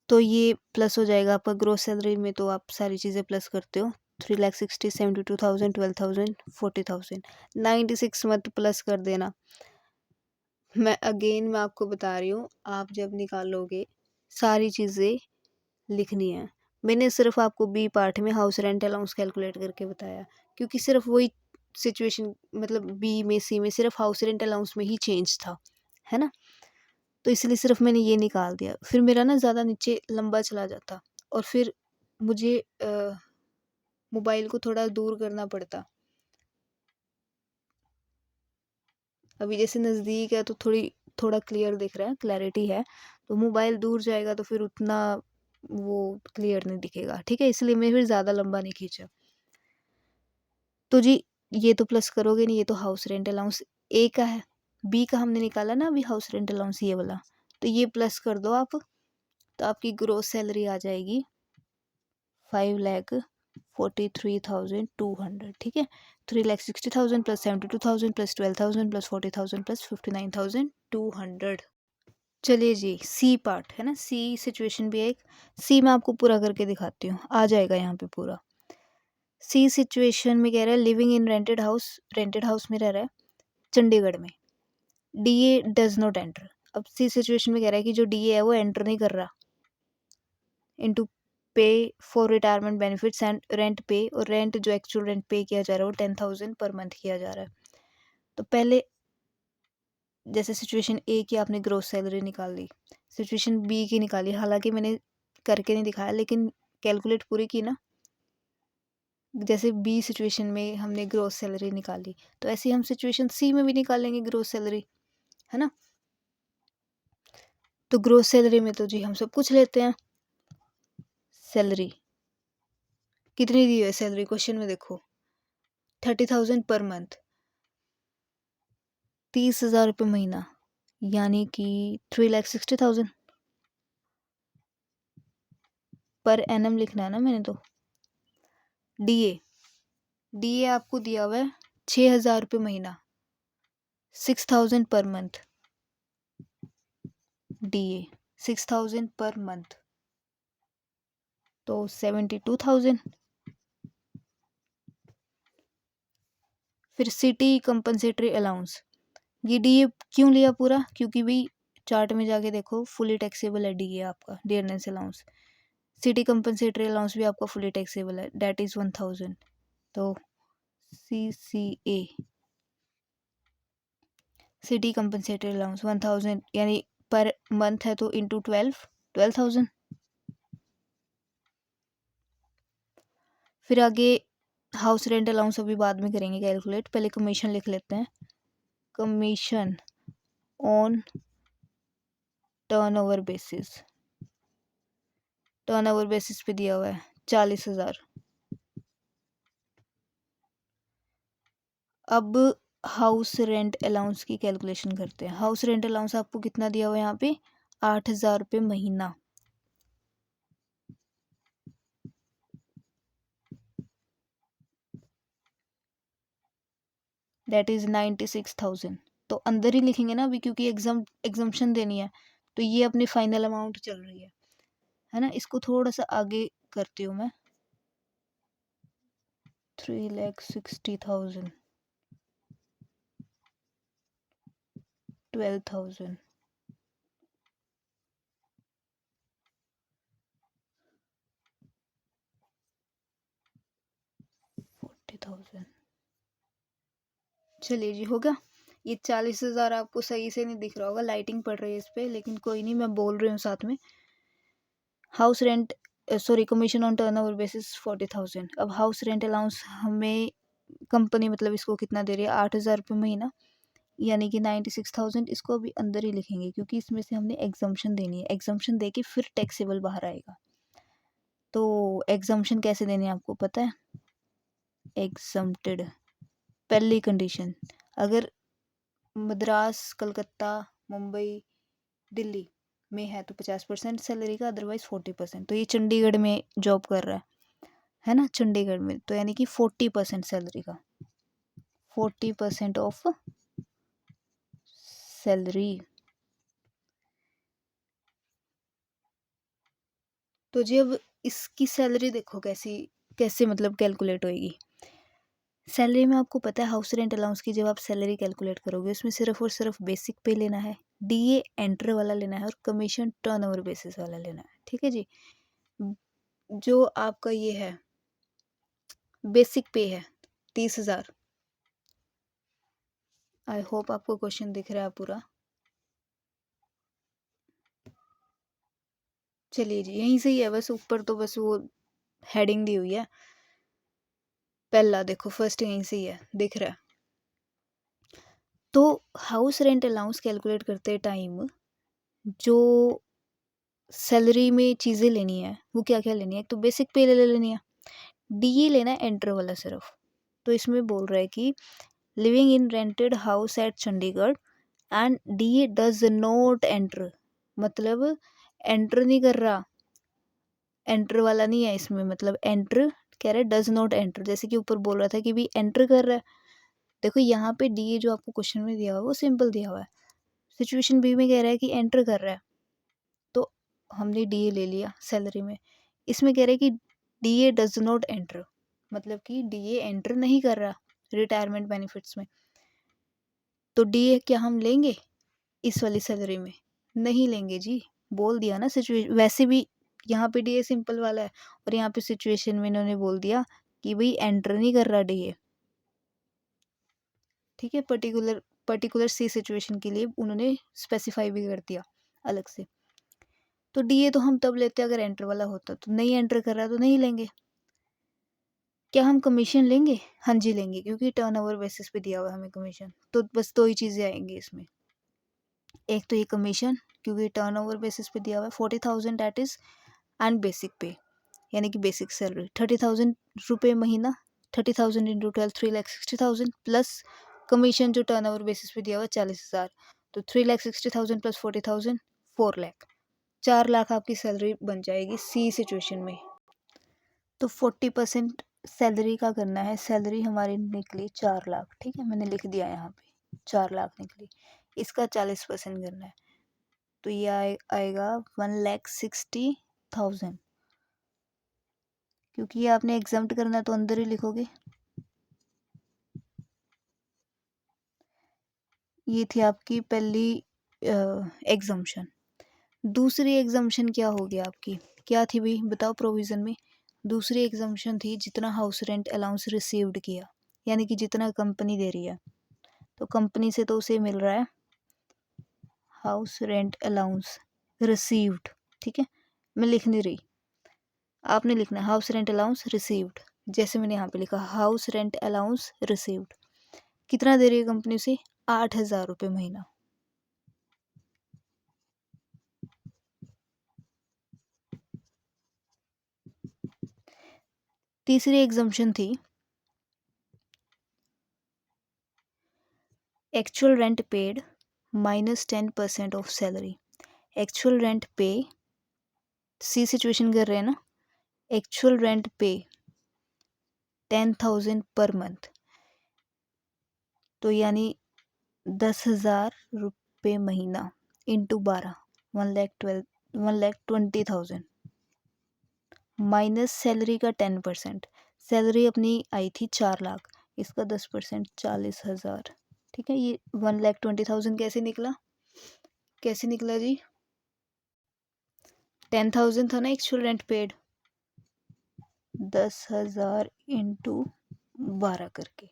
तो ये प्लस हो जाएगा आपका ग्रोस सैलरी में, तो आप सारी चीज़ें प्लस करते हो 3,60,000, 72,000, 12,000, 40,000, 96 मत प्लस कर देना। मैं आपको बता रही हूँ, आप जब निकालोगे सारी चीज़ें लिखनी है। मैंने सिर्फ आपको बी पार्ट में हाउस रेंट अलाउंस कैलकुलेट करके बताया, क्योंकि सिर्फ वही सिचुएशन, मतलब बी में सी में सिर्फ हाउस रेंट अलाउंस में ही चेंज था, है ना। तो इसलिए सिर्फ मैंने ये निकाल दिया, फिर मेरा ना ज़्यादा नीचे लंबा चला जाता और फिर मुझे मोबाइल को थोड़ा दूर करना पड़ता। अभी जैसे नज़दीक है तो थोड़ा क्लियर दिख रहा है, क्लैरिटी है। तो मोबाइल दूर जाएगा तो फिर उतना वो क्लियर नहीं दिखेगा, ठीक है, इसलिए मैं फिर ज़्यादा लंबा नहीं खींचा। तो जी, ये तो प्लस करोगे नहीं, ये तो हाउस रेंट अलाउंस ए का है। बी का हमने निकाला ना अभी हाउस रेंट अलाउंस ये वाला, तो ये प्लस कर दो आप, तो आपकी ग्रोस सैलरी आ जाएगी 5,43,200, ठीक है। 3,60,000 प्लस 72,000 प्लस 12,000 प्लस 40,000 प्लस 59,200। चलिए जी, सी पार्ट है ना, सी सिचुएशन भी है एक। सी मैं आपको पूरा करके दिखाती हूँ, आ जाएगा यहाँ पे पूरा। सी सिचुएशन में कह रहा है लिविंग इन रेंटेड हाउस में रह रहा है चंडीगढ़ में। DA does not enter. अब सी सिचुएशन में कह रहा है कि जो डीए है वो एंटर नहीं कर रहा इनटू पे for retirement benefits and rent पे, और रेंट जो एक्चुअल रेंट पे किया जा रहा है वो 10,000 पर मंथ किया जा रहा है। तो पहले जैसे सिचुएशन ए की आपने ग्रोस सैलरी निकाल ली, सिचुएशन बी की निकाली, हालांकि मैंने करके नहीं दिखाया लेकिन कैलकुलेट पूरी की ना। जैसे बी सिचुएशन में हमने ग्रोस सैलरी निकाली, तो ऐसे ही हम सिचुएशन सी में भी निकालेंगे ग्रोस सैलरी, है ना। तो ग्रोस सैलरी में तो जी हम सब कुछ लेते हैं। सैलरी कितनी दी है सैलरी, क्वेश्चन में देखो 30,000 पर मंथ, 30,000 रुपये महीना, यानी कि 3,60,000 पर एनम लिखना है ना मैंने तो। डीए डीए आपको दिया हुआ है 6,000 रुपये महीना, 6,000 per month. DA 6,000 per month, तो 72,000। फिर सिटी कंपनसेटरी अलाउंस, ये डीए क्यों लिया पूरा, क्योंकि भाई चार्ट में जाके देखो फुली टैक्सेबल है डीए आपका, dearness allowance. City compensatory allowance भी आपका फुली टैक्सेबल है, डेट इज़ 1,000। तो CCA सिटी कंपनसेटरी अलाउंस 1,000, यानी पर मंथ है तो इंटू 12,000। फिर आगे हाउस रेंट अलाउंस अभी बाद में करेंगे कैलकुलेट, पहले कमीशन लिख लेते हैं। Commission on turnover basis, turnover basis पे दिया हुआ है 40,000। अब हाउस रेंट अलाउंस की कैलकुलेशन करते हैं। हाउस रेंट अलाउंस आपको कितना दिया हुआ है यहाँ पे, 8,000 रुपये महीना। That is 96,000। तो अंदर ही लिखेंगे ना अभी, क्योंकि एग्जाम्पशन देनी है, तो ये अपनी फाइनल अमाउंट चल रही है ना। इसको थोड़ा सा आगे करती हूँ मैं, 3,60,000, 12,000, 40,000। चलिए जी, होगा। ये 40,000 आपको सही से नहीं दिख रहा होगा, लाइटिंग पड़ रही है इस पर, लेकिन कोई नहीं, मैं बोल रही हूँ साथ में। House rent sorry commission on turnover basis 40,000। अब हाउस रेंट अलाउंस हमें कंपनी मतलब इसको कितना दे रही है, 8,000 रुपये महीना, यानी कि 96,000। इसको अभी अंदर ही लिखेंगे क्योंकि इसमें से हमने एग्जाम्पशन देनी है, एग्जाम्पशन दे के फिर टैक्सेबल बाहर आएगा। तो एग्जाम्पशन कैसे देने आपको पता है, एग्जम्प्टेड पहली कंडीशन, अगर मद्रास, कलकत्ता, मुंबई, दिल्ली में है तो 50% सैलरी का, अदरवाइज 40%। तो ये चंडीगढ़ में जॉब कर रहा है ना, चंडीगढ़ में, तो यानी कि 40% सैलरी का, 40% ऑफ सैलरी। तो जी अब इसकी सैलरी देखो कैसी कैसे मतलब कैलकुलेट होएगी। सैलरी में आपको पता है हाउस रेंट अलाउंस की जब आप सैलरी कैलकुलेट करोगे उसमें सिर्फ और सिर्फ बेसिक पे लेना है, डीए एंटर वाला लेना है और कमीशन टर्नओवर बेसिस वाला लेना है। ठीक है जी। जो आपका ये है बेसिक पे है 30,000। आई होप आपको क्वेश्चन दिख रहा है पूरा। चलिए जी, यहीं से ही है, बस ऊपर तो बस वो हेडिंग दी हुई है। पहला देखो, फर्स्ट यहीं से ही है, दिख रहा है। तो हाउस रेंट अलाउंस कैलकुलेट करते टाइम जो सैलरी में चीज़ें लेनी है वो क्या क्या लेनी है। एक तो बेसिक पे ले लेनी है, डीए लेना है एंटर वाला सिर्फ। तो इसमें बोल रहा है कि living in rented house at Chandigarh and DA does not enter, मतलब एंटर नहीं कर रहा, एंटर वाला नहीं है इसमें, मतलब एंटर कह रहा है डज नॉट एंटर, जैसे कि ऊपर बोल रहा था कि भी एंटर कर रहा है। देखो यहाँ पे डीए जो आपको क्वेश्चन में दिया हुआ है वो सिंपल दिया हुआ है, सिचुएशन बी में कह रहा है कि एंटर कर रहा है, तो हमने डीए ले लिया सैलरी में। इसमें कह रहा है कि डीए डज नॉट एंटर, मतलब कि डीए एंटर नहीं कर रहा रिटायरमेंट बेनिफिट्स में। तो डीए क्या हम लेंगे इस वाली सैलरी में? नहीं लेंगे जी, बोल दिया ना सिचुएशन। वैसे भी यहाँ पे डीए सिंपल वाला है और यहाँ पे सिचुएशन में इन्होंने बोल दिया कि भाई एंटर नहीं कर रहा डीए। ठीक है, पर्टिकुलर पर्टिकुलर सी सिचुएशन के लिए उन्होंने स्पेसिफाई भी कर दिया अलग से। तो डीए तो हम तब लेते अगर एंटर वाला होता, तो नहीं एंटर कर रहा तो नहीं लेंगे। क्या हम कमीशन लेंगे? हाँ जी लेंगे, क्योंकि टर्नओवर बेसिस पे दिया हुआ है हमें कमीशन। तो बस दो ही चीज़ें आएंगी इसमें, एक तो ये कमीशन क्योंकि टर्नओवर बेसिस पे दिया हुआ है 40,000 दैट इज, एंड बेसिक पे यानी कि बेसिक सैलरी 30,000 रुपये महीना, 30,000 इंटू 12 3,60,000 प्लस कमीशन जो टर्नओवर बेसिस पे दिया हुआ है 40,000। तो 3,60,000 प्लस 40,000 4 लाख, 4 लाख आपकी सैलरी बन जाएगी सी सिचुएशन में। तो 40% सैलरी का करना है, सैलरी हमारी निकली 4 लाख, ठीक है मैंने लिख दिया यहाँ पे 4 लाख निकली, इसका 40% करना है। तो ये आएगा 1,60,000, क्योंकि ये आपने एग्जाम्प्ट करना है तो अंदर ही लिखोगे। ये थी आपकी पहली एग्जाम्पशन। दूसरी एग्जाम्पशन क्या होगी आपकी, क्या थी भाई बताओ प्रोविज़न में? दूसरी एग्जाम्पशन थी जितना हाउस रेंट अलाउंस रिसीव्ड किया, यानी कि जितना कंपनी दे रही है, तो कंपनी से तो उसे मिल रहा है हाउस रेंट अलाउंस रिसीव्ड। ठीक है, मैं लिख नहीं रही, आपने लिखना है हाउस रेंट अलाउंस रिसीव्ड, जैसे मैंने यहाँ पे लिखा हाउस रेंट अलाउंस रिसीव्ड। कितना दे रही है कंपनी से? 8,000 रुपये महीना। तीसरी एग्जाम्पशन थी actual rent paid minus 10% of salary. Actual rent पे सी सिचुएशन कर रहे हैं ना, एक्चुअल रेंट पे 10,000 पर मंथ, तो यानी 10,000 रुपये महीना इंटू 12 1,20,000 माइनस सैलरी का 10%। सैलरी अपनी आई थी 4 लाख, इसका 10% 40,000। ठीक है, ये 1,20,000 कैसे निकला, कैसे निकला जी? 10,000 था ना एक्चुअल रेंट पेड, 10,000 इंटू 12 करके,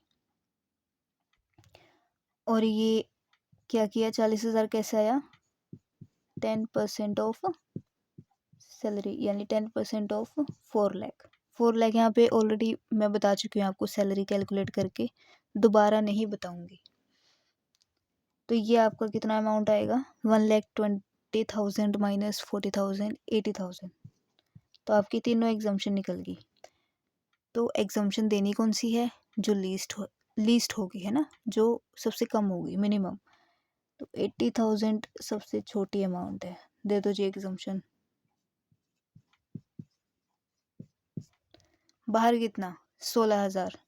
और ये क्या किया 40,000 कैसे आया? 10% ऑफ सैलरी यानी 10% ऑफ 4 लाख। 4 लाख यहाँ पे ऑलरेडी मैं बता चुकी हूँ आपको सैलरी कैलकुलेट करके, दोबारा नहीं बताऊँगी। तो ये आपका कितना अमाउंट आएगा? 1,20,000 माइनस 40,000 80,000। तो आपकी तीनों एग्जाम्पशन निकल गई। तो एग्जाम्पशन देनी कौन सी है? जो लीस्ट होगी है ना, जो सबसे कम होगी मिनिमम। तो 80,000 सबसे छोटी अमाउंट है, दे दो जी एग्जाम्पशन। बाहर कितना? 16,000।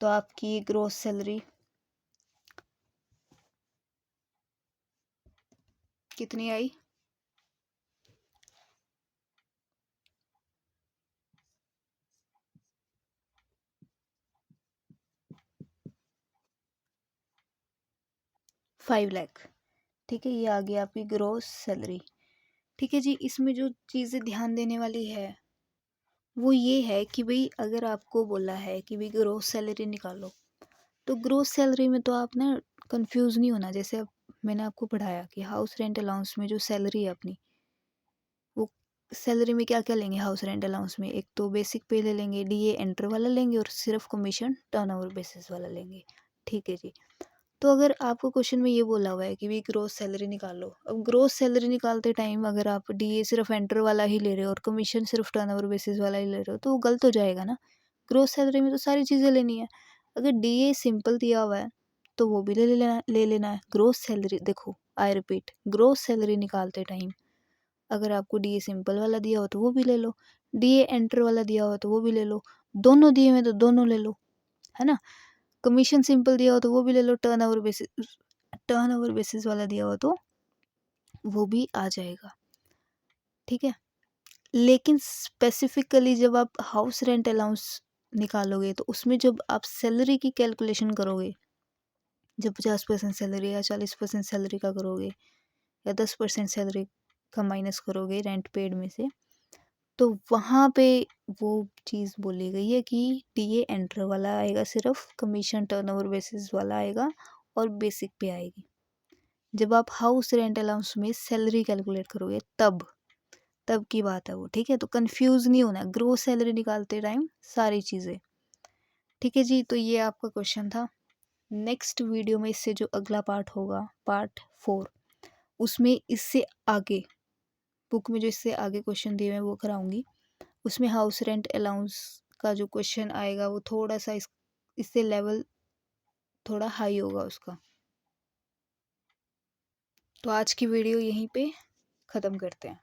तो आपकी ग्रोस सैलरी कितनी आई? 5 लाख। ठीक है, ये आ गई आपकी ग्रॉस सैलरी। ठीक है जी, इसमें जो चीज़ें ध्यान देने वाली है वो ये है कि भाई अगर आपको बोला है कि भाई ग्रॉस सैलरी निकालो, तो ग्रॉस सैलरी में तो आप ना कंफ्यूज नहीं होना। जैसे अब मैंने आपको पढ़ाया कि हाउस रेंट अलाउंस में जो सैलरी है अपनी, वो सैलरी में क्या क्या लेंगे हाउस रेंट अलाउंस में, एक तो बेसिक पे ले लेंगे, डीए एंटर वाला लेंगे, और सिर्फ कमीशन टर्नओवर बेसिस वाला लेंगे। ठीक है जी। तो अगर आपको क्वेश्चन में ये बोला हुआ है कि भाई ग्रोस सैलरी निकालो, अब ग्रोस सैलरी निकालते टाइम अगर आप डीए सिर्फ एंटर वाला ही ले रहे हो और कमीशन सिर्फ टर्नओवर बेसिस वाला ही ले रहे हो, तो वो गलत हो जाएगा ना। ग्रोस सैलरी में तो सारी चीज़ें लेनी है। अगर डीए सिंपल दिया हुआ है तो वो भी ले लेना है। ग्रोस सैलरी देखो, आई रिपीट, ग्रोस सैलरी निकालते टाइम अगर आपको डीए सिंपल वाला दिया हो तो वो भी ले लो, डीए एंटर वाला दिया हो तो वो भी ले लो, दोनों दिए हुए तो दोनों ले लो, है ना। कमीशन सिंपल दिया हो तो वो भी ले लो, टर्नओवर बेसिस वाला दिया हो तो वो भी आ जाएगा। ठीक है। लेकिन स्पेसिफिकली जब आप हाउस रेंट अलाउंस निकालोगे तो उसमें जब आप सैलरी की कैलकुलेशन करोगे, जब 50% सैलरी या 40% सैलरी का करोगे या 10% सैलरी का माइनस करोगे रेंट पेड में से, तो वहाँ पे वो चीज़ बोली गई है कि डीए एंटर वाला आएगा, सिर्फ कमीशन टर्नओवर बेसिस वाला आएगा और बेसिक पे आएगी। जब आप हाउस रेंट अलाउंस में सैलरी कैलकुलेट करोगे तब तब की बात है वो। ठीक है, तो कंफ्यूज नहीं होना ग्रोस सैलरी निकालते टाइम सारी चीज़ें। ठीक है जी, तो ये आपका क्वेश्चन था। नेक्स्ट वीडियो में इससे जो अगला पार्ट होगा, पार्ट 4, उसमें इससे आगे बुक में जो इससे आगे क्वेश्चन दिए हुए हैं वो कराऊंगी। उसमें हाउस रेंट अलाउंस का जो क्वेश्चन आएगा वो थोड़ा सा इससे लेवल थोड़ा हाई होगा उसका। तो आज की वीडियो यहीं पे ख़त्म करते हैं।